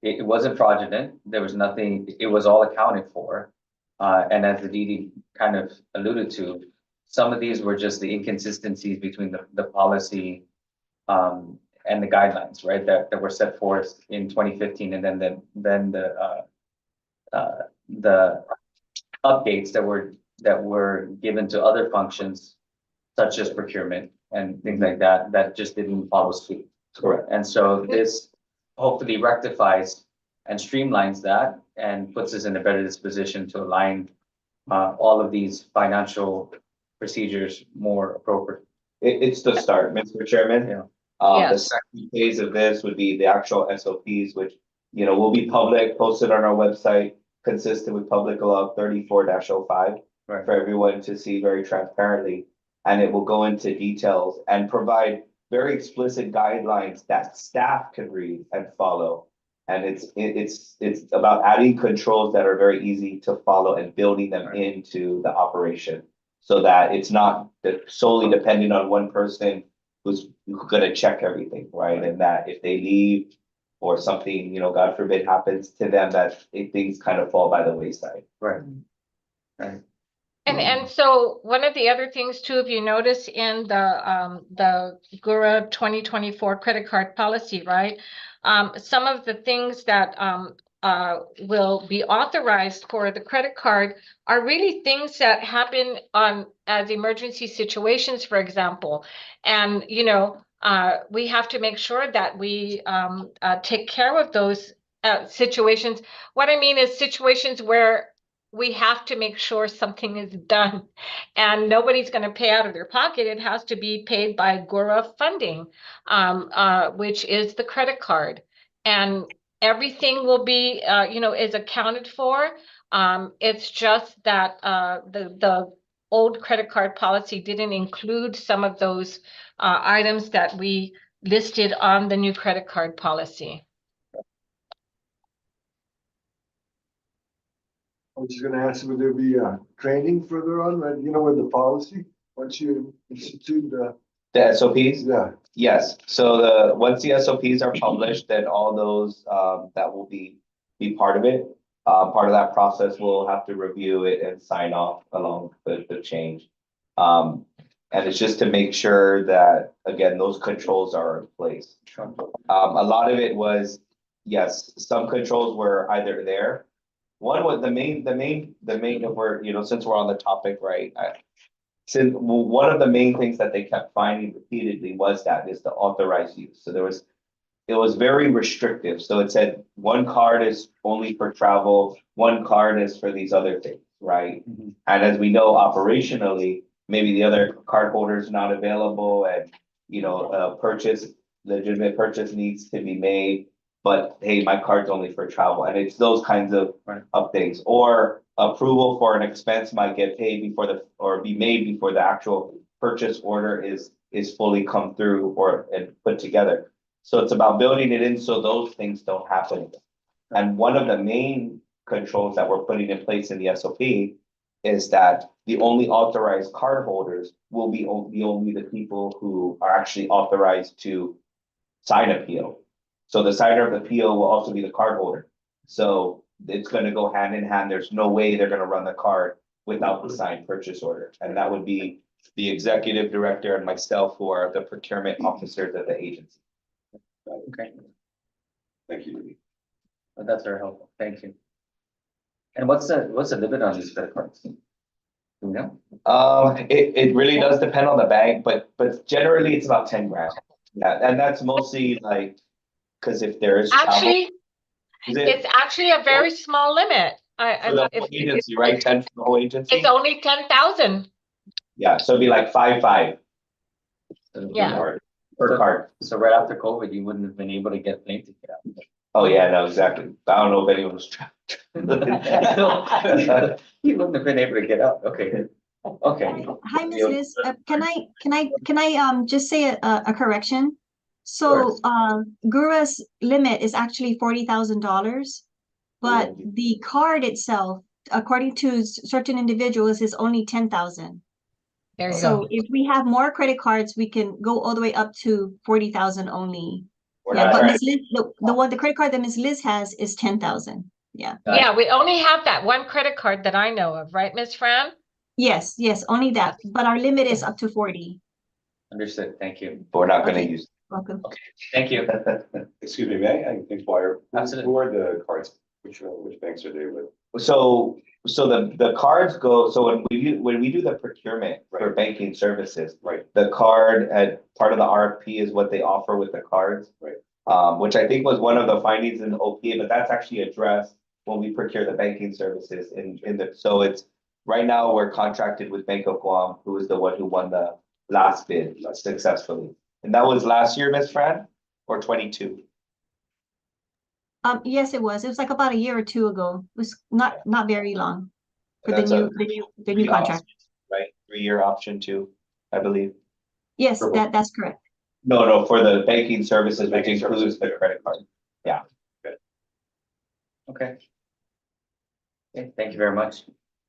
it wasn't fraudulent. There was nothing, it was all accounted for. And as the DD kind of alluded to, some of these were just the inconsistencies between the policy and the guidelines, right, that were set forth in 2015, and then the updates that were given to other functions such as procurement and things like that just didn't follow suit. Correct. And so this hopefully rectifies and streamlines that and puts us in a better disposition to align all of these financial procedures more appropriate. It's the start, Mr. Chairman. Yeah. The Yes. second phase of this would be the actual SOPs, which, will be public, posted on our website, consistent with Public Law 34-05 Right. for everyone to see very transparently. And it will go into details and provide very explicit guidelines that staff can read and follow. And it's about adding controls that are very easy to follow and building them into the operation, so that it's not solely dependent on one person who's gonna check everything, right? And that if they leave or something, God forbid, happens to them, that things kind of fall by the wayside. Right. Right. And so one of the other things too, if you notice in the GURA 2024 credit card policy, right? Some of the things that will be authorized for the credit card are really things that happen as emergency situations, for example. And we have to make sure that we take care of those situations. What I mean is situations where we have to make sure something is done and nobody's going to pay out of their pocket. It has to be paid by GURA funding, which is the credit card. And everything will be, is accounted for. It's just that the old credit card policy didn't include some of those items that we listed on the new credit card policy. I was just gonna ask, would there be training further on, right? With the policy, once you institute The SOPs? yeah. Yes, so once the SOPs are published, then all those that will be part of it. Part of that process, we'll have to review it and sign off along the change. And it's just to make sure that, again, those controls are in place. A lot of it was, yes, some controls were either there. One was the main of where, since we're on the topic, right? Since one of the main things that they kept finding repeatedly was that is the authorized use. So it was very restrictive. So it said one card is only for travel, one card is for these other things, right? Mm-hmm. And as we know, operationally, maybe the other card holder is not available, and legitimate purchase needs to be made. But hey, my card's only for travel, and it's those kinds of things. Or approval for an expense might get paid or be made before the actual purchase order is fully come through and put together. So it's about building it in so those things don't happen. And one of the main controls that we're putting in place in the SOP is that the only authorized card holders will be only the people who are actually authorized to sign appeal. So the signer of the appeal will also be the card holder. So it's gonna go hand in hand. There's no way they're gonna run the card without the signed purchase order. And that would be the executive director and myself, who are the procurement officers of the agency. Okay, Thank you. that's very helpful. Thank you. And what's the limit on these credit cards? Do you know? It really does depend on the bank, but generally it's about 10 grand. Yeah, and that's mostly like, because if there is travel. Actually, Is it's it actually a very small limit. for the whole agency, right? 10 for the whole agency? It's only 10,000. Yeah, so it'd be like 5. Yeah. Per card. So right after COVID, you wouldn't have been able to get plane ticket out. Oh, yeah, no, exactly. I don't know if anyone was trapped. You wouldn't have been able to get out. Okay, good. Okay. Hi, Ms. Liz. Can I just say a correction? So, GURA's limit is actually $40,000, but the card itself, according to certain individuals, is only 10,000. There you So go. if we have more credit cards, we can go all the way up to 40,000 only. We're Yeah, not but trying- Ms. Liz, the credit card that Ms. Liz has is 10,000. Yeah. Yeah, we only have that one credit card that I know of, right, Ms. Fran? Yes, only that. But our limit is up to 40. Understood. Thank you. But we're not gonna Okay. use. Welcome. Thank you. Excuse me, may I inquire, Absolutely. who are the cards? Which banks are they with? So the cards go, so when we do the procurement for banking services. Right. The card at part of the RFP is what they offer with the cards. Right. Which I think was one of the findings in the OPA, but that's actually addressed when we procure the banking services so it's, right now, we're contracted with Bank of Guam, who is the one who won the last bid successfully. And that was last year, Ms. Fran, or 22? Yes, it was. It was like about a year or two ago. It was not very long for And the that's new new contract. Right, 3-year option too, I believe. Yes, for- that's correct. No, for the banking services, which Banking includes services. the credit card. Okay. Okay, thank you very much.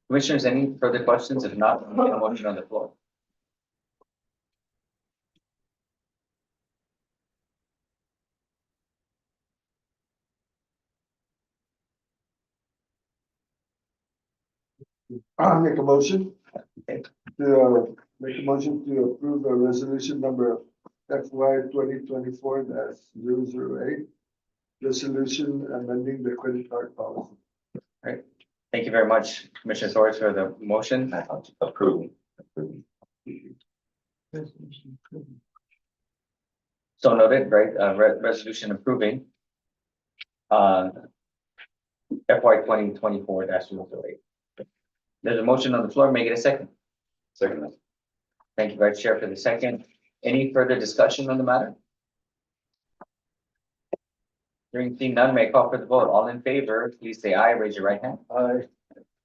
Commissioners, any further questions? If not, I'll get a motion on the floor. I'll make a motion. Make a motion to approve the resolution number FY 2024-008. Resolution amending the credit card policy. Thank you very much, Commissioner Torres, for the motion. Approved. So noted, right? Resolution approving FY 2024-008. There's a motion on the floor. Make it a second. Second. Thank you, Vice Chair, for the second. Any further discussion on the matter? Hearing seen none, may I call for the vote. All in favor, please say aye. Raise your right hand. Aye.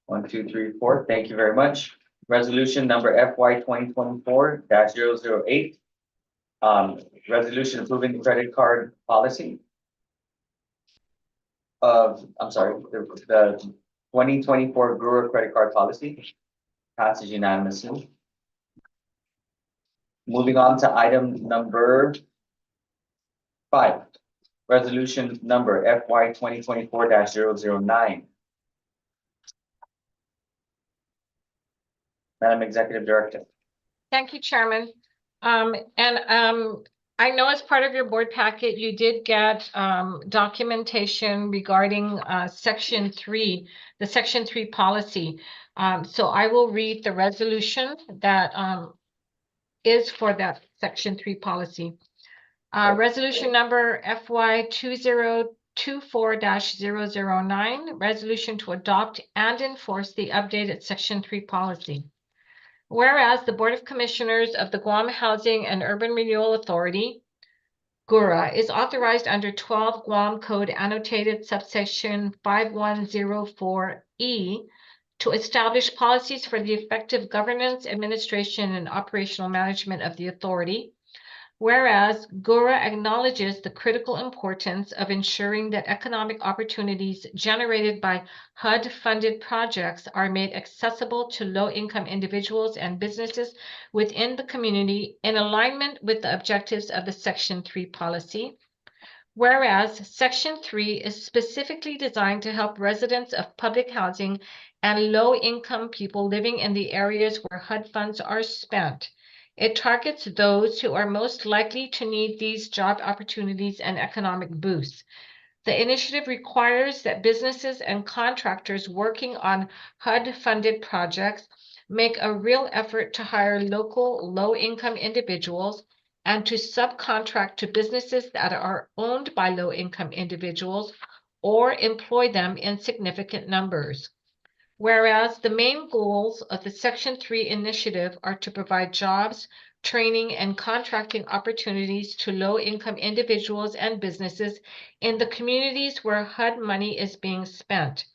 1, 2, 3, 4. Thank you very much. Resolution number FY 2024-008. Resolution approving the credit card policy of, I'm sorry, the 2024 GHURA credit card policy passes unanimously. Moving on to item number 5, resolution number FY 2024-009. Madam Executive Director. Thank you, Chairman. I know as part of your board packet, you did get documentation regarding Section 3, the Section 3 policy. So I will read the resolution that is for that Section 3 policy. Resolution number FY 2024-009, resolution to adopt and enforce the updated Section 3 policy. Whereas the Board of Commissioners of the Guam Housing and Urban Renewal Authority, GHURA, is authorized under 12 Guam Code annotated subsection 5104E to establish policies for the effective governance, administration, and operational management of the authority, Whereas GURA acknowledges the critical importance of ensuring that economic opportunities generated by HUD-funded projects are made accessible to low-income individuals and businesses within the community in alignment with the objectives of the Section 3 policy. Whereas Section 3 is specifically designed to help residents of public housing and low-income people living in the areas where HUD funds are spent. It targets those who are most likely to need these job opportunities and economic boosts. The initiative requires that businesses and contractors working on HUD-funded projects make a real effort to hire local low-income individuals and to subcontract to businesses that are owned by low-income individuals or employ them in significant numbers. Whereas the main goals of the Section 3 initiative are to provide jobs, training, and contracting opportunities to low-income individuals and businesses in the communities where HUD money is being spent.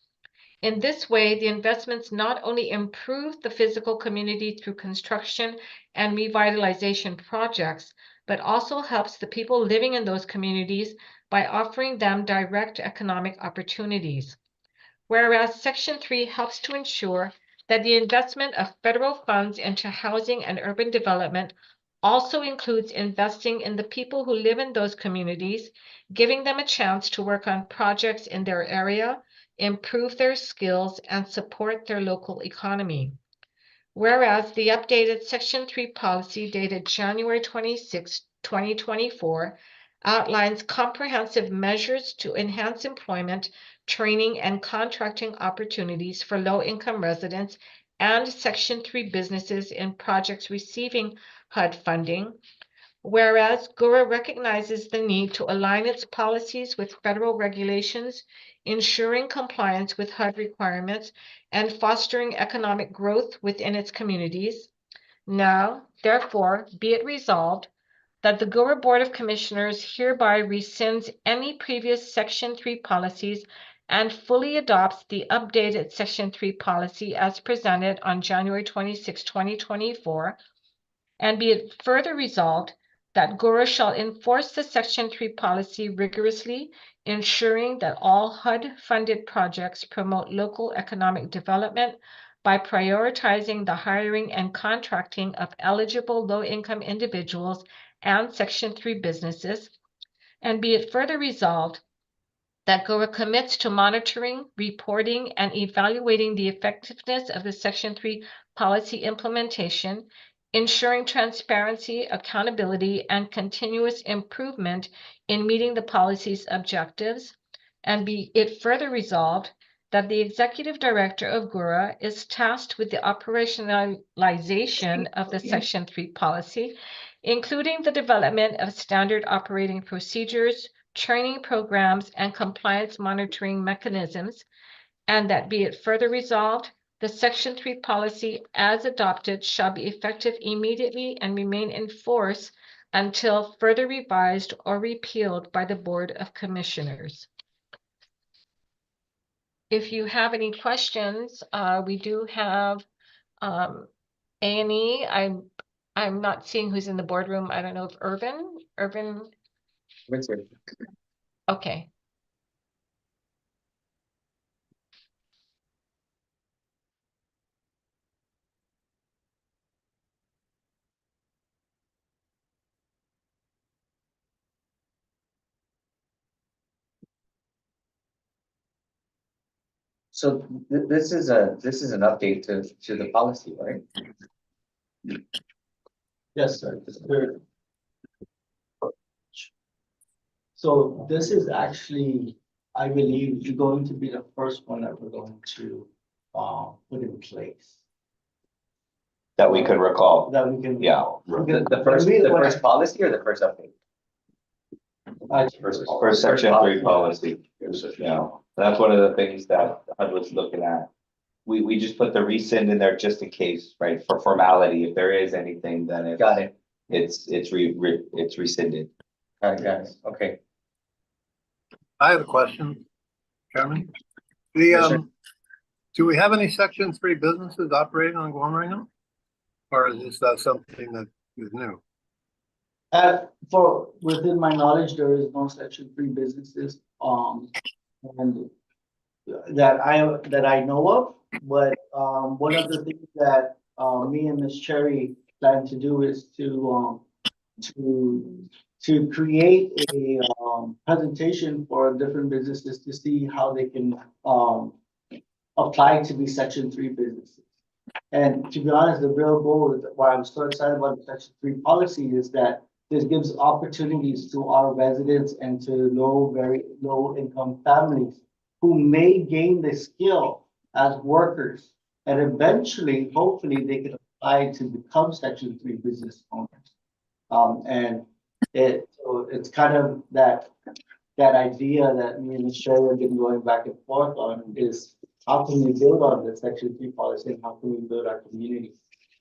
In this way, the investments not only improve the physical community through construction and revitalization projects, but also helps the people living in those communities by offering them direct economic opportunities. Whereas Section 3 helps to ensure that the investment of federal funds into housing and urban development also includes investing in the people who live in those communities, giving them a chance to work on projects in their area, improve their skills, and support their local economy. Whereas the updated Section 3 policy dated January 26, 2024, outlines comprehensive measures to enhance employment, training, and contracting opportunities for low-income residents and Section 3 businesses in projects receiving HUD funding. Whereas GURA recognizes the need to align its policies with federal regulations, ensuring compliance with HUD requirements, and fostering economic growth within its communities. Now, therefore, be it resolved that the GURA Board of Commissioners hereby rescinds any previous Section 3 policies and fully adopts the updated Section 3 policy as presented on January 26, 2024, and be it further resolved that GURA shall enforce the Section 3 policy rigorously, ensuring that all HUD-funded projects promote local economic development by prioritizing the hiring and contracting of eligible low-income individuals and Section 3 businesses, and be it further resolved that GURA commits to monitoring, reporting, and evaluating the effectiveness of the Section 3 policy implementation, ensuring transparency, accountability, and continuous improvement in meeting the policy's objectives, and be it further resolved that the Executive Director of GURA is tasked with the operationalization of the Section 3 policy, including the development of standard operating procedures, training programs, and compliance monitoring mechanisms, and that be it further resolved, the Section 3 policy as adopted shall be effective immediately and remain in force until further revised or repealed by the Board of Commissioners. If you have any questions, we do have A&E. I'm not seeing who's in the boardroom. I don't know if Irvin, okay. So this is an update to the policy, right? Yes, sir. So this is actually, I believe, going to be the first one that we're going to put in place. That we could recall. That we can. Yeah. The first policy or the first update? First Section 3 policy. Yeah, that's one of the things that I was looking at. We just put the rescind in there just in case, right, for formality, if there is anything, then it. Got it. It's rescinded. Got it. Okay. I have a question, Chairman. Yes, sir. Do we have any Section 3 businesses operating on Guam right now? Or is this something that is new? Within my knowledge, there is no section three businesses, and that I know of, but, one of the things that, me and Ms. Cherry plan to do is to create a, presentation for different businesses to see how they can, apply to be section three businesses. And to be honest, the real goal is why I'm so excited about the section three policy is that this gives opportunities to our residents and to very low income families who may gain the skill as workers. And eventually, hopefully, they can apply to become section three business owners. And so it's kind of that idea that me and Michelle have been going back and forth on is how can we build on the section three policy and how can we build our community?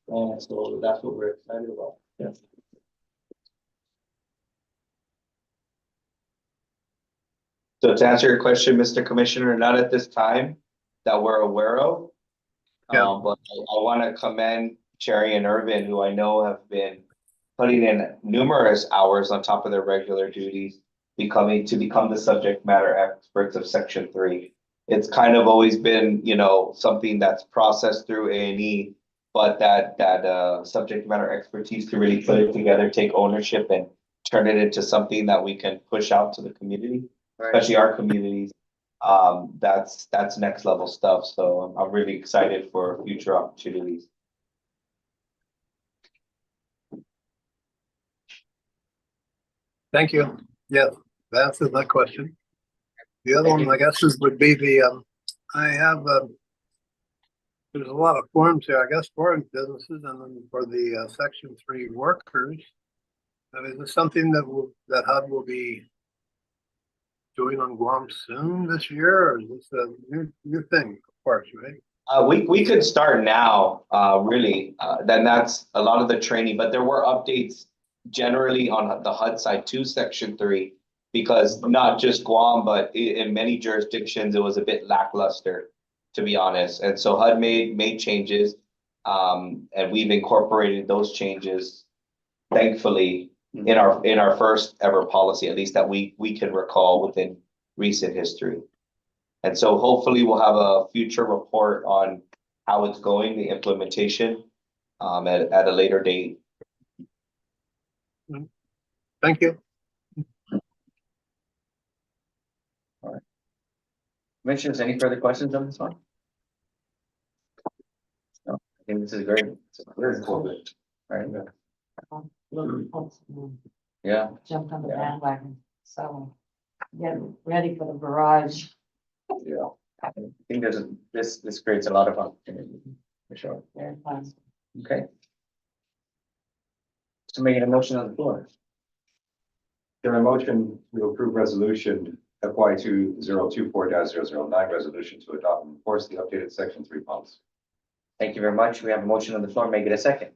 And so that's what we're excited about. Yeah. So to answer your question, Mr. Commissioner, not at this time that we're aware of. Yeah. But I want to commend Cherry and Irvin, who I know have been putting in numerous hours on top of their regular duties, to become the subject matter experts of Section 3. It's kind of always been, something that's processed through A&E, but that subject matter expertise to really put it together, take ownership, and turn it into something that we can push out to the community, especially our communities. That's next level stuff. So I'm really excited for future opportunities. Thank you. Yeah, that answers that question. The other one, I guess, would be I have, there's a lot of forms here, I guess, for businesses and then for the Section 3 workers. Is this something that HUD will be doing on Guam soon this year, or is this a new thing, of course, right? We could start now, really. Then that's a lot of the training, but there were updates generally on the HUD side to Section 3, because not just Guam, but in many jurisdictions, it was a bit lackluster, to be honest. And so HUD made changes, and we've incorporated those changes, thankfully, in our first ever policy, at least that we can recall within recent history. And so hopefully we'll have a future report on how it's going, the implementation, at a later date. Thank you. All right. Commissioners, any further questions on this one? No, I think this is great. It's very cool. Right. Yeah. Jumped on the bandwagon, so get ready for the barrage. Yeah. I think this creates a lot of opportunity for sure. Very fun. Okay. So making a motion on the floor. There a motion to approve resolution FY 2024-009 resolution to adopt and enforce the updated Section 3 policy. Thank you very much. We have a motion on the floor. Make it a second.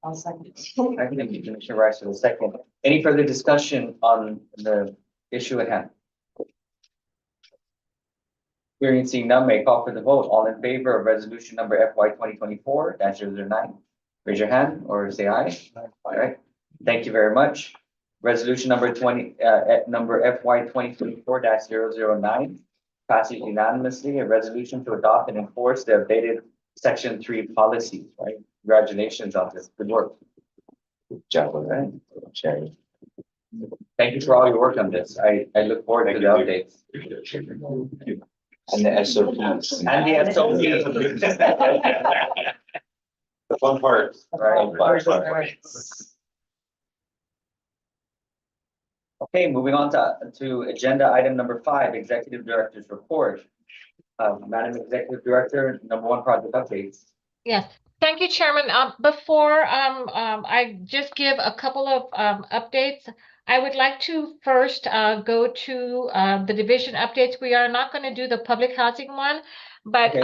I'll second. Thank you, Commissioner Rice, for the second. Any further discussion on the issue at hand? Hearing and seeing none, may I call for the vote. All in favor of resolution number FY 2024-009, raise your hand or say aye. All right. Thank you very much. Resolution number number FY 2024-009 passes unanimously. A resolution to adopt and enforce the updated Section 3 policy. Right. Congratulations on this. Good work. Good job with that, Cherry. Thank you for all your work on this. I look forward to the updates. And the SOPs. And the SOPs. The fun part. Right. Okay, moving on to agenda item number 5, Executive Director's Report. Madam Executive Director, number 1, project updates. Yes, thank you, Chairman. Before I just give a couple of updates, I would like to first go to the division updates. We are not going to do the public housing one, but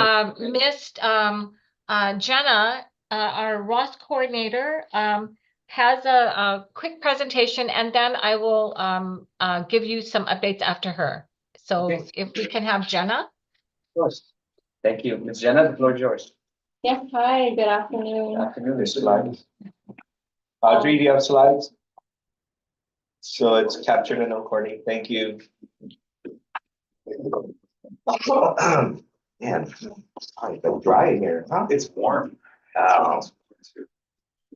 Miss Jenna, our Ross coordinator, has a quick presentation, and then I will give you some updates after her. So if we can have Jenna. Of course. Thank you. Ms. Jenna, the floor is yours. Yes, hi, good afternoon. Good afternoon. There's slides. Audrey, do you have slides? So it's captured and recording. Thank you. Man, it's been dry in here, huh? It's warm. Oh.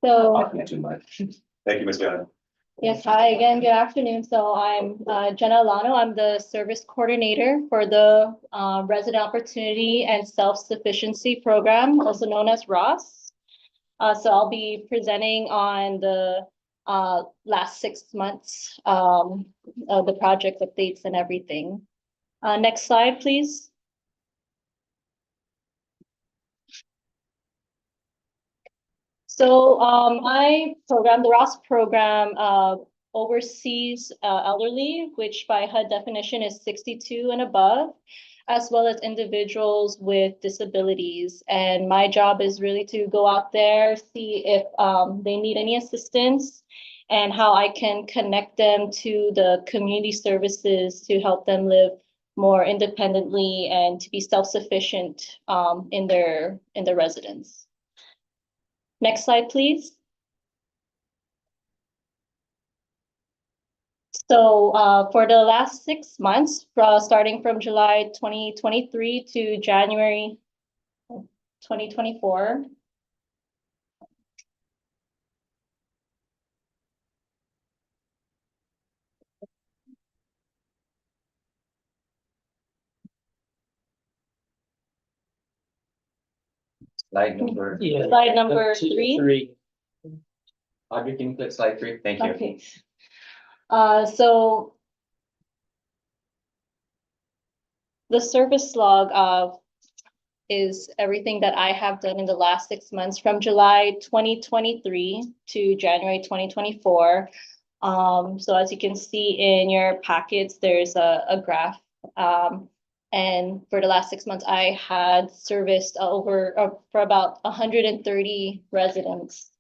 So, Talking too much. Thank you, Ms. Young. yes, hi again, good afternoon. So I'm Jenna Alano. I'm the service coordinator for the Resident Opportunity and Self-Sufficiency Program, also known as ROS. So I'll be presenting on the last 6 months of the project updates and everything. Next slide, please. So my program, the ROS program, oversees elderly, which by HUD definition is 62 and above, as well as individuals with disabilities. And my job is really to go out there, see if they need any assistance and how I can connect them to the community services to help them live more independently and to be self-sufficient in their residence. Next slide, please. So for the last 6 months, starting from July 2023 to January 2024, Slide number, Yeah. slide number Two, 3. Audrey, can you click slide 3? Thank you. Okay. So the service log is everything that I have done in the last 6 months from July 2023 to January 2024. So as you can see in your packets, there's a graph. And for the last 6 months, I had serviced for about 130 residents,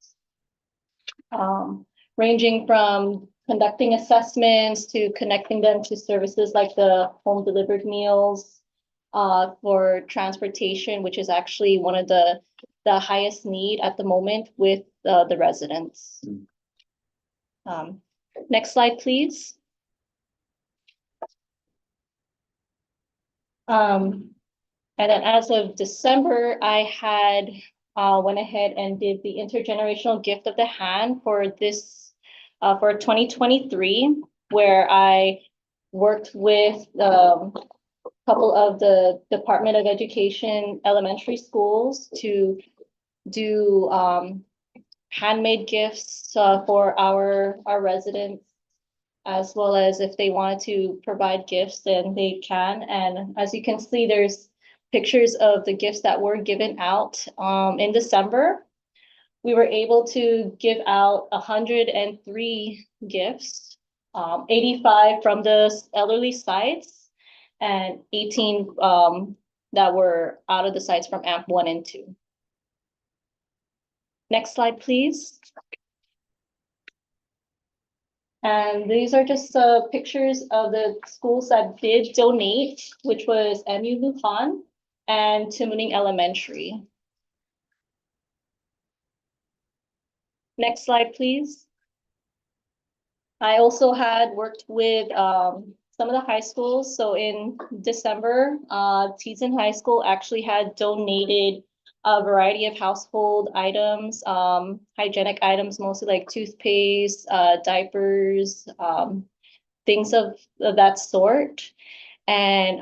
ranging from conducting assessments to connecting them to services like the home delivered meals, for transportation, which is actually one of the highest need at the moment with the residents. Next slide, please. And then as of December, I had went ahead and did the intergenerational gift of the hand for this for 2023, where I worked with a couple of the Department of Education elementary schools to do handmade gifts for our residents, as well as if they wanted to provide gifts, then they can. And as you can see, there's pictures of the gifts that were given out in December. We were able to give out 103 gifts, 85 from the elderly sites, and 18 that were out of the sites from AMP 1 and 2. Next slide, please. And these are just pictures of the schools that did donate, which was MU Lujan and Timuning Elementary. Next slide, please. I also had worked with some of the high schools. So in December, Teason High School actually had donated a variety of household items, hygienic items, mostly like toothpaste, diapers, things of that sort. And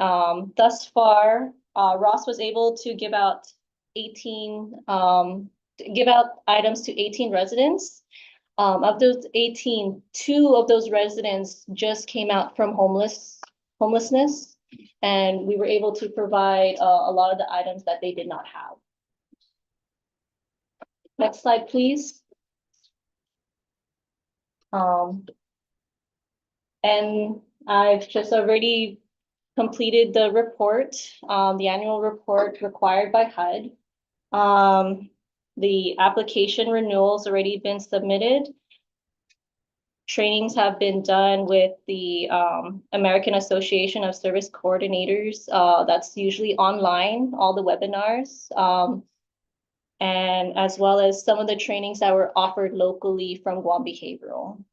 thus far, Ross was able to give out 18, give out items to 18 residents. Of those 18, 2 of those residents just came out from homelessness, and we were able to provide a lot of the items that they did not have. Next slide, please. And I've just already completed the report, the annual report required by HUD. The application renewal's already been submitted. Trainings have been done with the American Association of Service Coordinators. That's usually online, all the webinars. And as well as some of the trainings that were offered locally from Guam Behavioral.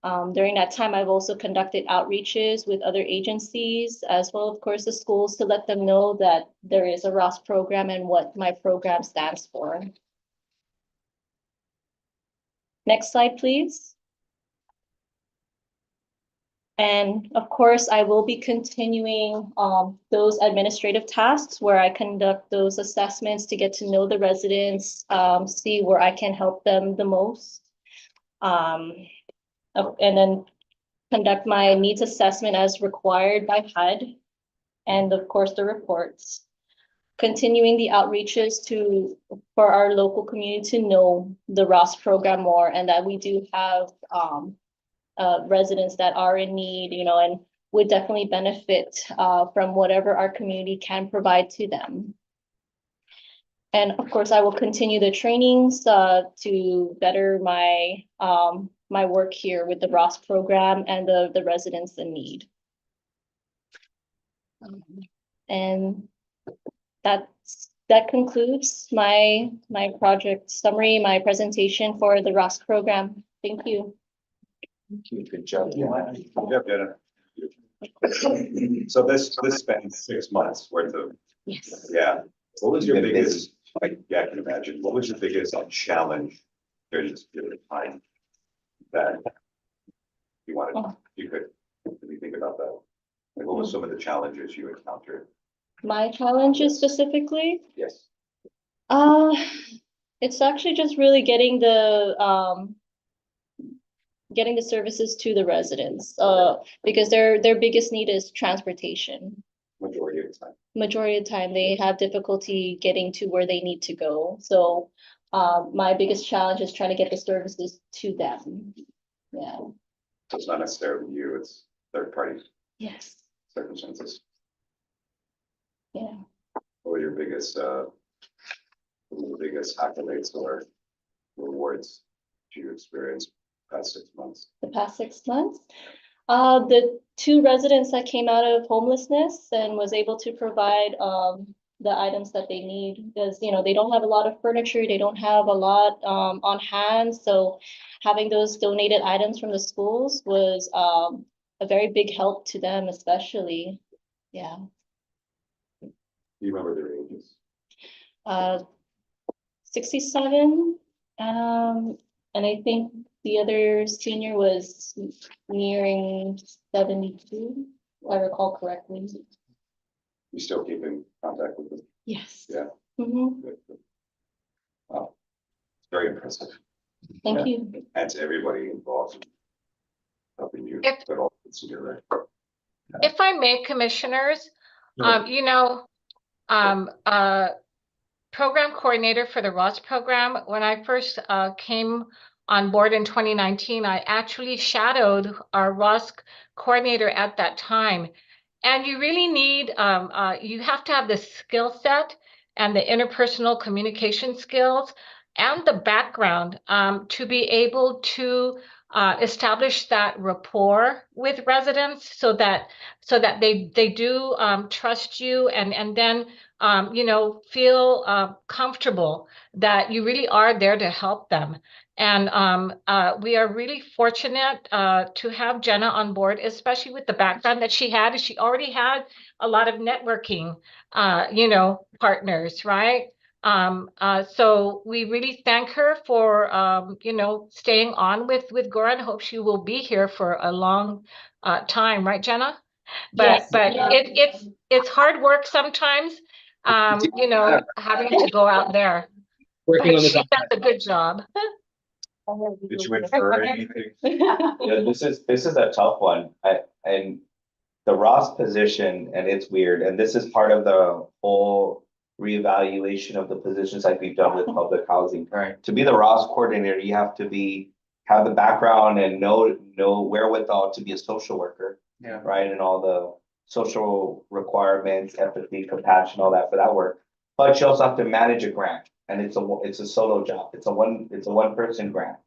During that time, I've also conducted outreaches with other agencies as well, of course, the schools, to let them know that there is a ROS program and what my program stands for. Next slide, please. And of course, I will be continuing those administrative tasks where I conduct those assessments to get to know the residents, see where I can help them the most. And then conduct my needs assessment as required by HUD. And of course, the reports. Continuing the outreaches for our local community to know the ROS program more, and that we do have residents that are in need, and would definitely benefit from whatever our community can provide to them. And of course, I will continue the trainings to better my my work here with the ROS program and the residents in need. And that concludes my project summary, my presentation for the ROS program. Thank you. Good job. Yep, Jenna. So this spans 6 months worth of, Yes. yeah. What was your Been biggest, yeah, I can imagine, what was your biggest challenge during this period of time that you wanted, you could really think about that? Like, what were some of the challenges you encountered? My challenges specifically? Yes. It's actually just really getting the services to the residents, because their biggest need is transportation. Majority of the time. Majority of the time, they have difficulty getting to where they need to go. So my biggest challenge is trying to get the services to them. Yeah. So it's not necessarily you, it's third party Yes. circumstances. Yeah. What were your biggest accolades or rewards you experienced past 6 months? The past 6 months? The 2 residents that came out of homelessness and was able to provide the items that they need, because they don't have a lot of furniture, they don't have a lot on hand. So having those donated items from the schools was a very big help to them, especially. Yeah. Do you remember their ages? 67, and I think the other senior was nearing 72, if I recall correctly. You still keep in contact with them? Yes. Yeah. Mm-hmm. Good. Wow. It's very impressive. Thank Yeah. you. And to everybody involved in helping you If- put all this together. If I may, commissioners, program coordinator for the ROS program, when I first came on board in 2019, I actually shadowed our ROS coordinator at that time. And you really need, you have to have the skill set and the interpersonal communication skills and the background to be able to establish that rapport with residents, so that they do trust you, and then feel comfortable that you really are there to help them. And we are really fortunate to have Jenna on board, especially with the background that she had. She already had a lot of networking, partners, right? So we really thank her for, staying on with GHURA, and hope she will be here for a long time, right, Jenna? Yes. But it's hard work sometimes, having to go out there. Working But on the she does a good job. Did you infer anything? Yeah, this is a tough one. And the ROS position, and it's weird, and this is part of the whole reevaluation of the positions like we've done with public housing. Right. To be the ROS coordinator, you have to have the background and know wherewithal to be a social worker. Yeah. Right, and all the social requirements, empathy, compassion, all that for that work. But you also have to manage a grant, and it's a solo job. It's a one person grant.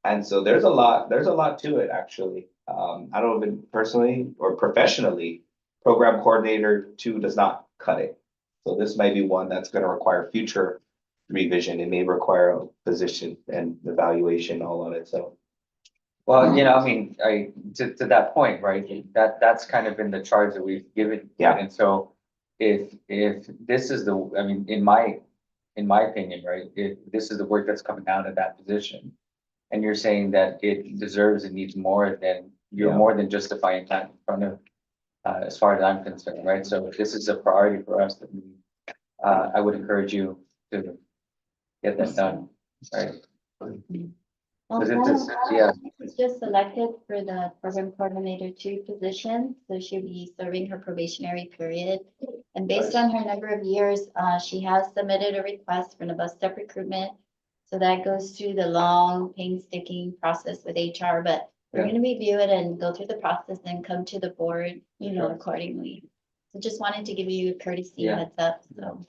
And so there's a lot to it, actually. I don't even personally or professionally, program coordinator 2 does not cut it. So this may be one that's going to require future revision. It may require a position and evaluation all on its own. Well, I mean, to that point, right, that's kind of been the charge that we've given. Yeah. And so if this is I mean, in my opinion, right, if this is the work that's coming out of that position, and you're saying that it deserves and needs more, then you're Yeah. more than justifying that in front of, as far as I'm concerned, right? So if this is a priority for us, then I would encourage you to get that done, right? Because She's just selected for the program coordinator 2 position, so she'll be serving her probationary period. And based on her number of years, she has submitted a request for an above step recruitment. So that goes through the long painstaking process with HR, but we're gonna review it and go through the process and come to the board, accordingly. So just wanted to give you a courtesy Yeah. heads up, so.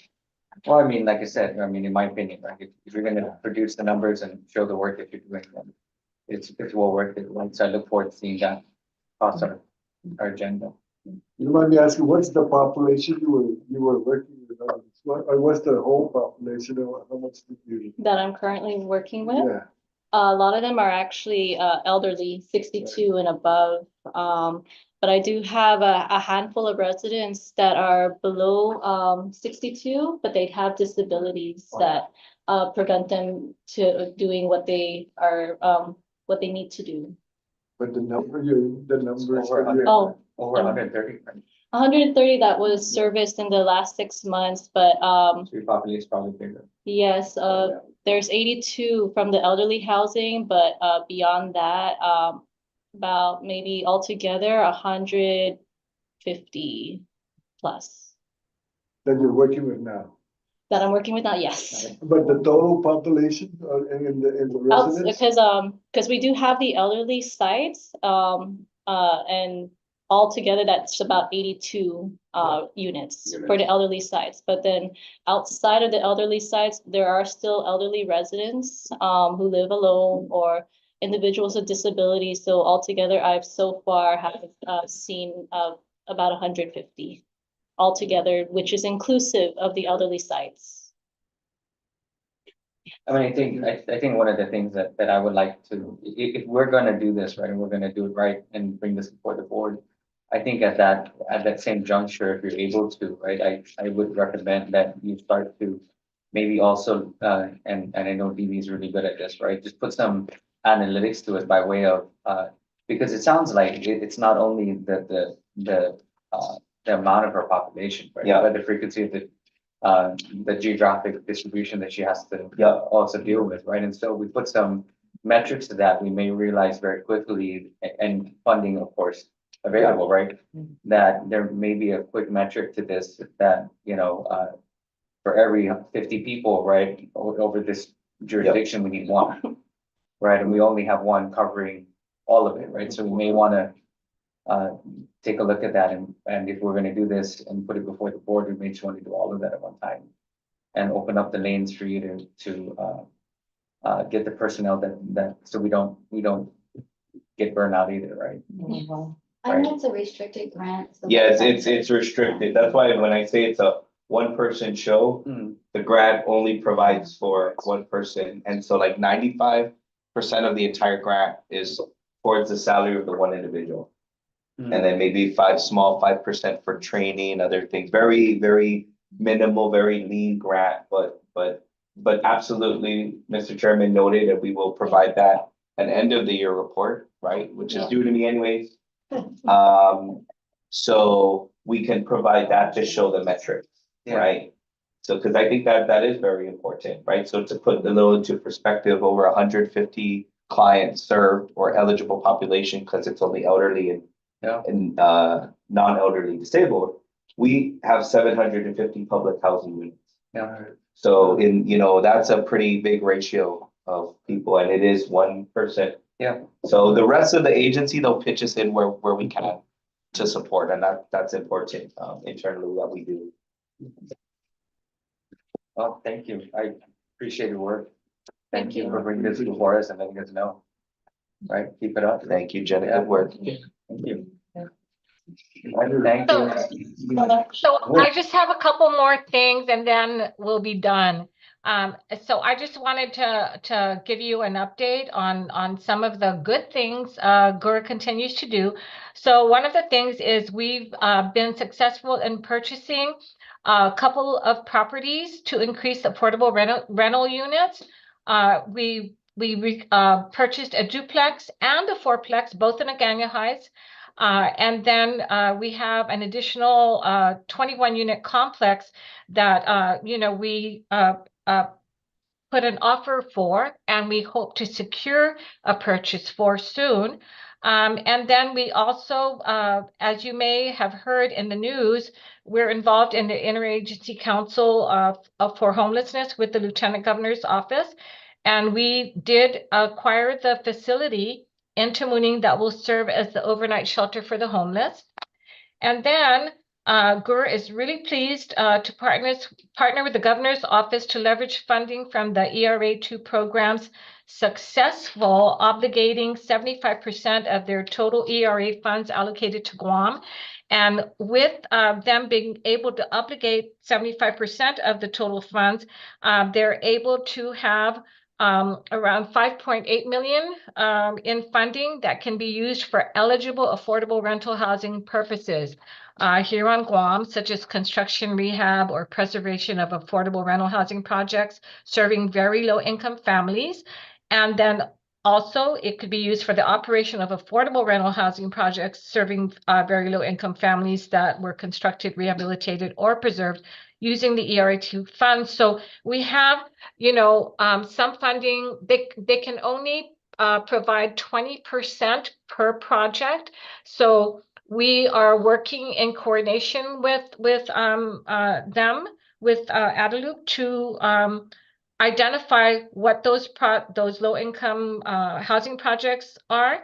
Well, I mean, like I said, I mean, in my opinion, right, if you're gonna produce the numbers and show the work that you're doing, then it's well worth it, right? So I look forward to seeing that across our agenda. You mind me asking, what's the population you were working with? Or what's the whole population, or how much did you? That I'm currently working with. Yeah, A lot of them are actually elderly, 62 and above. But I do have a handful of residents that are below 62, but they have disabilities that prevent them to doing what they are what they need to do. but the numbers. Over that you- Oh, Over 130, right? 130 that was serviced in the last 6 months, but So your population is probably bigger. yes, there's 82 from the elderly housing, but beyond that, about maybe altogether 150 plus That you're working with now, that I'm working with now. Yes. but the total population, in the residents? Because we do have the elderly sites, and altogether that's about 82 units for the elderly sites. But then outside of the elderly sites, there are still elderly residents who live alone or individuals with disabilities. So altogether, I've so far have seen about 150 altogether, which is inclusive of the elderly sites. I mean, I think one of the things that I would like to, if we're gonna do this, right, and we're gonna do it right and bring this before the board, I think at that same juncture, if you're able to, right, I would recommend that you start to maybe also, and I know Dee is really good at this, right, just put some analytics to it by way of, because it sounds like it's not only the amount of her population, right? Yeah. But the frequency of the geographic distribution that she has to Yeah. also deal with, right? And so we put some metrics to that, we may realize very quickly, and funding, of course, available, right? That there may be a quick metric to this, that, for every 50 people, right, over this jurisdiction, we need one, right? And we only have one covering all of it, right? So we may wanna take a look at that, and if we're gonna do this and put it before the board, we may just want to do all of that at one time. And open up the lanes for you to get the personnel that, so we don't get burned out either, right? I know it's a restricted grant. So Yes, it's restricted. That's why when I say it's a one-person show, the grant only provides for one person. And so like 95% of the entire grant is towards the salary of the one individual. And then maybe 5% for training, other things, very, very minimal, very lean grant, but absolutely, Mr. Chairman noted that we will provide that an end of the year report, right, which is due to me anyways. So we can provide that to show the metrics, right? So, because I think that is very important, right? So to put a little into perspective, over 150 clients served or eligible population, because it's only elderly and non-elderly disabled, we have 750 public housing units. Yeah. So that's a pretty big ratio of people, and it is 1%. Yeah. So the rest of the agency, they'll pitch us in where we can to support, and that's important internally that we do. Well, thank you. I appreciate your work. Thank Thank you you. for bringing this before us and letting us know. Right, keep it up. Thank you, Jenna. Good work. Thank you. Thank you. So I just have a couple more things and then we'll be done. So I just wanted to give you an update on some of the good things GHURA continues to do. So one of the things is we've been successful in purchasing a couple of properties to increase affordable rental units. We purchased a duplex and a fourplex, both in Agana Heights. And then we have an additional 21 unit complex that we put an offer for, and we hope to secure a purchase for soon. And then we also, as you may have heard in the news, we're involved in the Interagency Council for Homelessness with the Lieutenant Governor's Office. And we did acquire the facility in Tamuning that will serve as the overnight shelter for the homeless. And then GHURA is really pleased to partner with the governor's office to leverage funding from the ERA2 program's successful obligating 75% of their total ERA funds allocated to Guam. And with them being able to obligate 75% of the total funds, they're able to have around 5.8 million in funding that can be used for eligible affordable rental housing purposes here on Guam, such as construction, rehab, or preservation of affordable rental housing projects serving very low income families. And then also it could be used for the operation of affordable rental housing projects serving very low income families that were constructed, rehabilitated, or preserved using the ERA2 funds. So we have, some funding. They can only provide 20% per project. So we are working in coordination with them, with Adelup, to identify what those low-income housing projects are.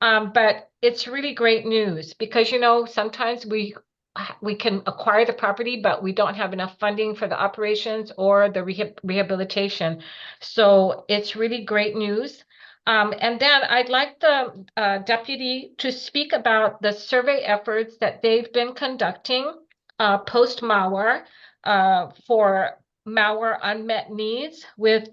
But it's really great news because, sometimes we can acquire the property, but we don't have enough funding for the operations or the rehabilitation. So it's really great news. And then I'd like the deputy to speak about the survey efforts that they've been conducting post-Mauer for Mauer unmet needs with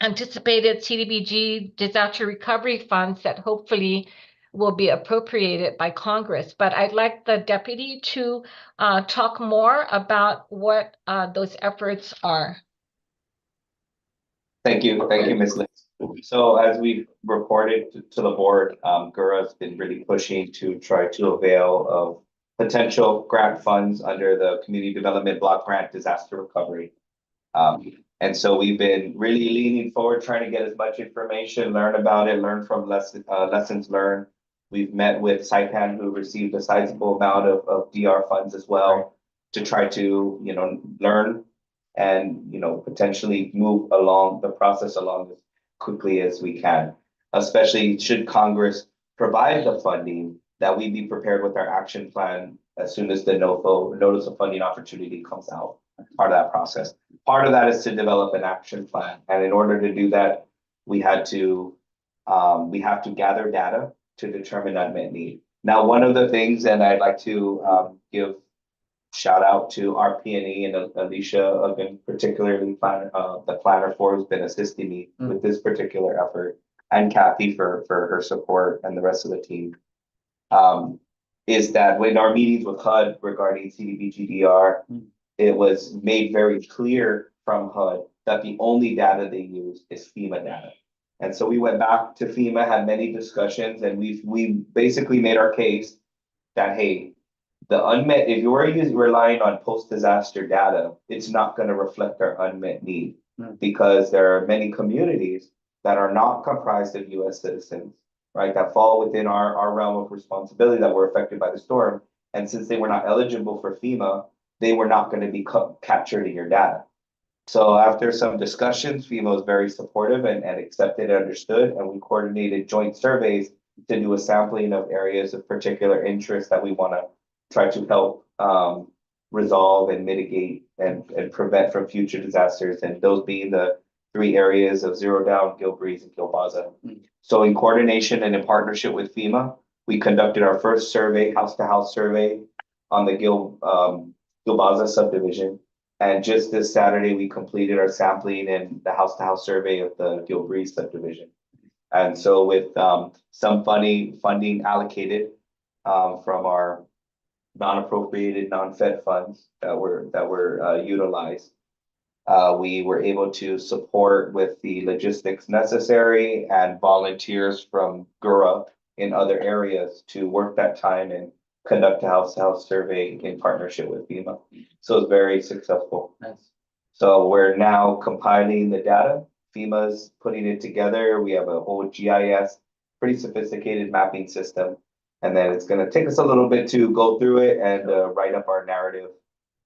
anticipated CDBG disaster recovery funds that hopefully will be appropriated by Congress. But I'd like the deputy to talk more about what those efforts are. Thank you, Ms. Lin. So as we've reported to the board, GHURA has been really pushing to try to avail of potential grant funds under the Community Development Block Grant Disaster Recovery. And so we've been really leaning forward, trying to get as much information, learn about it, learn from lessons learned. We've met with Saipan, who received a sizable amount of DR funds as well, to try to, learn and, potentially move along the process along as quickly as we can, especially should Congress provide the funding, that we be prepared with our action plan as soon as the notice of funding opportunity comes out. Part of that process. Part of that is to develop an action plan. And in order to do that, we have to gather data to determine unmet need. Now, one of the things, and I'd like to give shout out to our P&E and Alicia, again, particularly the planner for who's been assisting me with this particular effort, and Kathy for her support and the rest of the team. Is that when our meetings with HUD regarding CDBG-DR, it was made very clear from HUD that the only data they use is FEMA data. And so we went back to FEMA, had many discussions, and we basically made our case that, hey, if you are relying on post-disaster data, it's not going to reflect our unmet need because there are many communities that are not comprised of US citizens, right, that fall within our realm of responsibility that were affected by the storm. And since they were not eligible for FEMA, they were not going to be captured in your data. So after some discussions, FEMA was very supportive and accepted and understood, and we coordinated joint surveys to do a sampling of areas of particular interest that we want to try to help resolve and mitigate and prevent from future disasters, and those being the 3 areas of Zero Down, Gil Breeze, and Gil Baza. So in coordination and in partnership with FEMA, we conducted our first survey, house-to-house survey on the Gilbaza subdivision. And just this Saturday, we completed our sampling and the house-to-house survey of the Gilbreeze subdivision. And so with some funding allocated from our non-appropriated, non-fed funds that were utilized, we were able to support with the logistics necessary and volunteers from GHURA in other areas to work that time and conduct a house-to-house survey in partnership with FEMA. So it's very successful. Nice. So we're now compiling the data. FEMA's putting it together. We have a whole GIS, pretty sophisticated mapping system. And then it's gonna take us a little bit to go through it and write up our narrative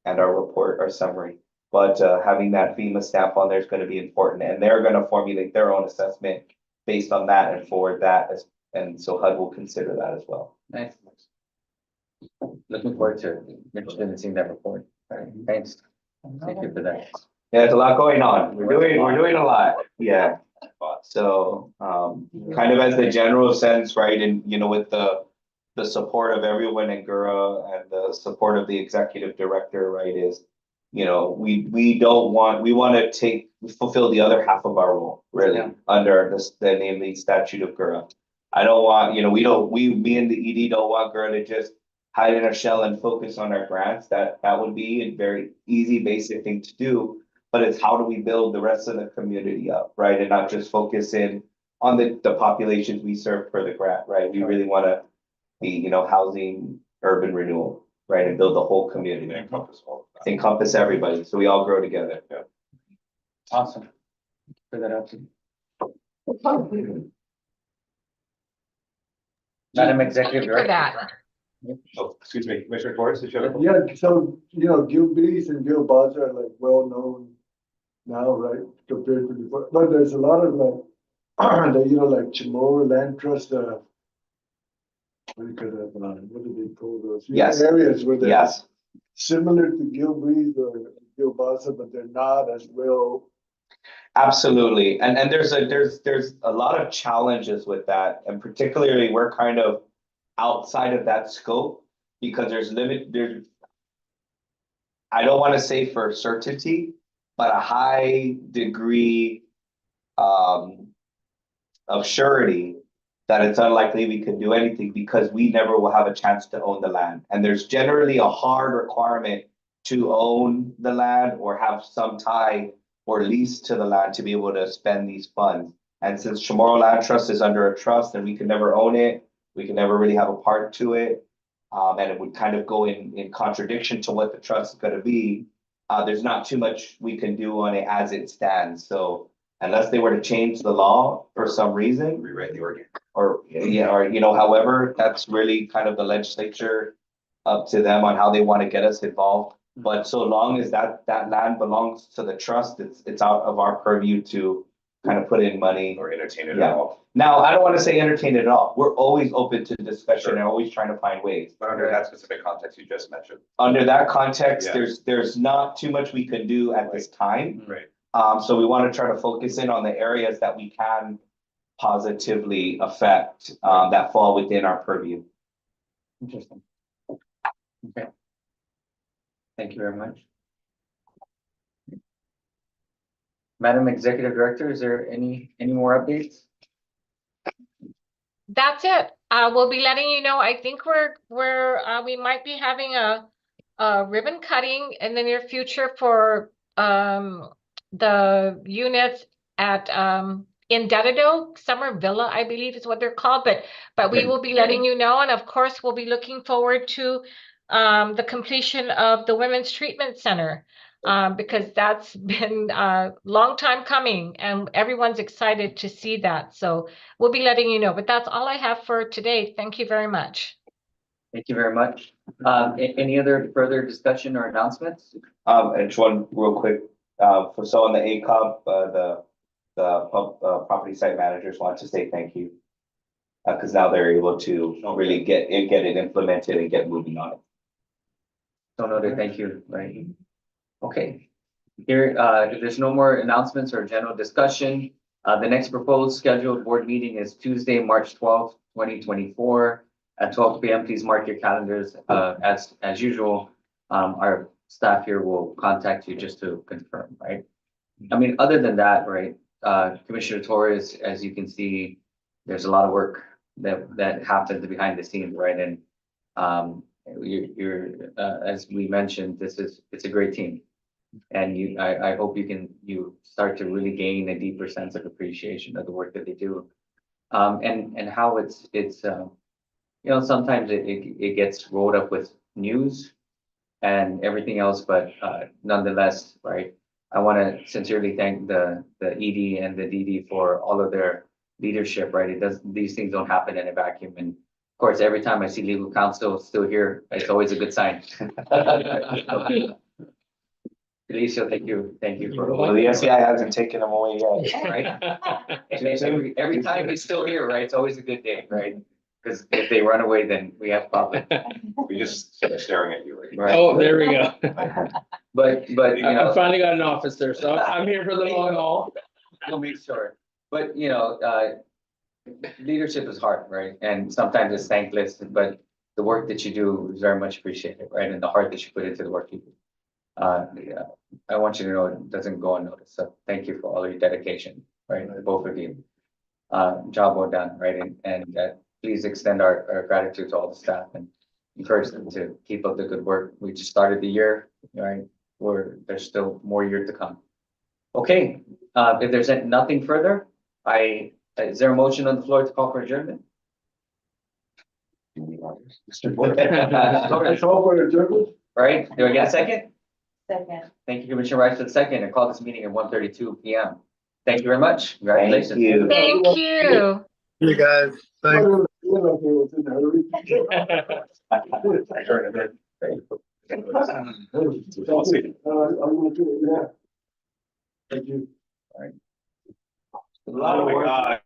and our report, our summary. But having that FEMA stamp on there is gonna be important, and they're gonna formulate their own assessment based on that and forward that, and so HUD will consider that as well. Nice. Looking forward to it. Interested in seeing that report. All right, thanks. Thank you for that. Yeah, there's a lot going on. We're doing a lot. Yeah. So kind of as the general sense, right? And with the support of everyone in GHURA and the support of the executive director, right, is we want to fulfill the other half of our role, really, under the namely statute of GHURA. I don't want, me and the ED don't want GHURA to just hide in our shell and focus on our grants. That would be a very easy, basic thing to do. But it's how do we build the rest of the community up, right? And not just focus in on the populations we serve for the grant, right? We really want to be, housing, urban renewal, right? And build the whole community. Encompass everybody, so we all grow together. Yeah. Awesome. For that out. Madam Executive For Director. that. Oh, excuse me, Commissioner Torres, did you have a? Yeah, so, Gilbreeze and Gilbaza are like well-known now, right, compared to before, but there's a lot of like, like Chamorro Land Trust, what do you call that, what do they call those? Yes. Areas where they're Yes. similar to Gilbreeze or Gilbaza, but they're not as well. Absolutely, and there's a lot of challenges with that, and particularly we're kind of outside of that scope because there's I don't want to say for certainty, but a high degree of surety that it's unlikely we can do anything because we never will have a chance to own the land. And there's generally a hard requirement to own the land or have some tie or lease to the land to be able to spend these funds. And since Chamorro Land Trust is under a trust and we can never own it, we can never really have a part to it. And it would kind of go in contradiction to what the trust is going to be. There's not too much we can do on it as it stands. So unless they were to change the law for some reason, Rewrite the ordinance. or however, that's really kind of the legislature up to them on how they want to get us involved. But so long as that land belongs to the trust, it's out of our purview to kind of put in money. Or entertain it at Yeah. all. Now, I don't want to say entertain it at all. We're always open to discussion and always trying to find ways. But under that specific context you just mentioned. Under that context, Yeah. there's not too much we can do at this time. Right. So we want to try to focus in on the areas that we can positively affect, that fall within our purview. Interesting. Okay. Thank you very much. Madam Executive Director, is there any more updates? That's it. We'll be letting you know. I think we might be having a ribbon cutting in the near future for the units at in Dedado, Summer Villa, I believe is what they're called. But we will be letting you know, and of course we'll be looking forward to the completion of the Women's Treatment Center. Because that's been a long time coming and everyone's excited to see that. So we'll be letting you know, but that's all I have for today. Thank you very much. Thank you very much. Any other further discussion or announcements? And just one real quick, on the ACOP, the property site managers want to say thank you. Because now they're able to really get it implemented and get moving on it. So noted, thank you, right? Okay, here, if there's no more announcements or general discussion, the next proposed scheduled board meeting is Tuesday, March 12th, 2024 at 12 p.m. Please mark your calendars. As usual, our staff here will contact you just to confirm, right? I mean, other than that, right, Commissioner Torres, as you can see, there's a lot of work that happens behind the scenes, right? And as we mentioned, it's a great team. And I hope you start to really gain a deeper sense of appreciation of the work that they do. And how it's sometimes it gets rolled up with news and everything else, but nonetheless, right? I want to sincerely thank the ED and the DD for all of their leadership, right? These things don't happen in a vacuum. And of course, every time I see legal counsel still here, it's always a good sign. Felicio, thank you for. Well, the SCI hasn't taken them away yet. Right? Every time he's still here, right? It's always a good day, right? Because if they run away, then we have problems. We just staring at you, right? Right. Oh, there we go. But I finally got an officer, so I'm here for the long haul. We'll make sure. But leadership is hard, right? And sometimes it's thankless, but the work that you do is very much appreciated, right? And the heart that you put into the work you do. I want you to know it doesn't go unnoticed. So thank you for all your dedication, right? Both of you. Job well done, right? And please extend our gratitude to all the staff and encourage them to keep up the good work. We just started the year, right? There's still more year to come. Okay, if there's nothing further, is there a motion on the floor to call for adjournment? Right, do I get a second? Second. Thank you, Commissioner Rice, for the second, and call this meeting at 1:32 p.m. Thank you very much. Congratulations. Thank you. Thank you. You guys, thanks. Thank you. All right. Oh my God.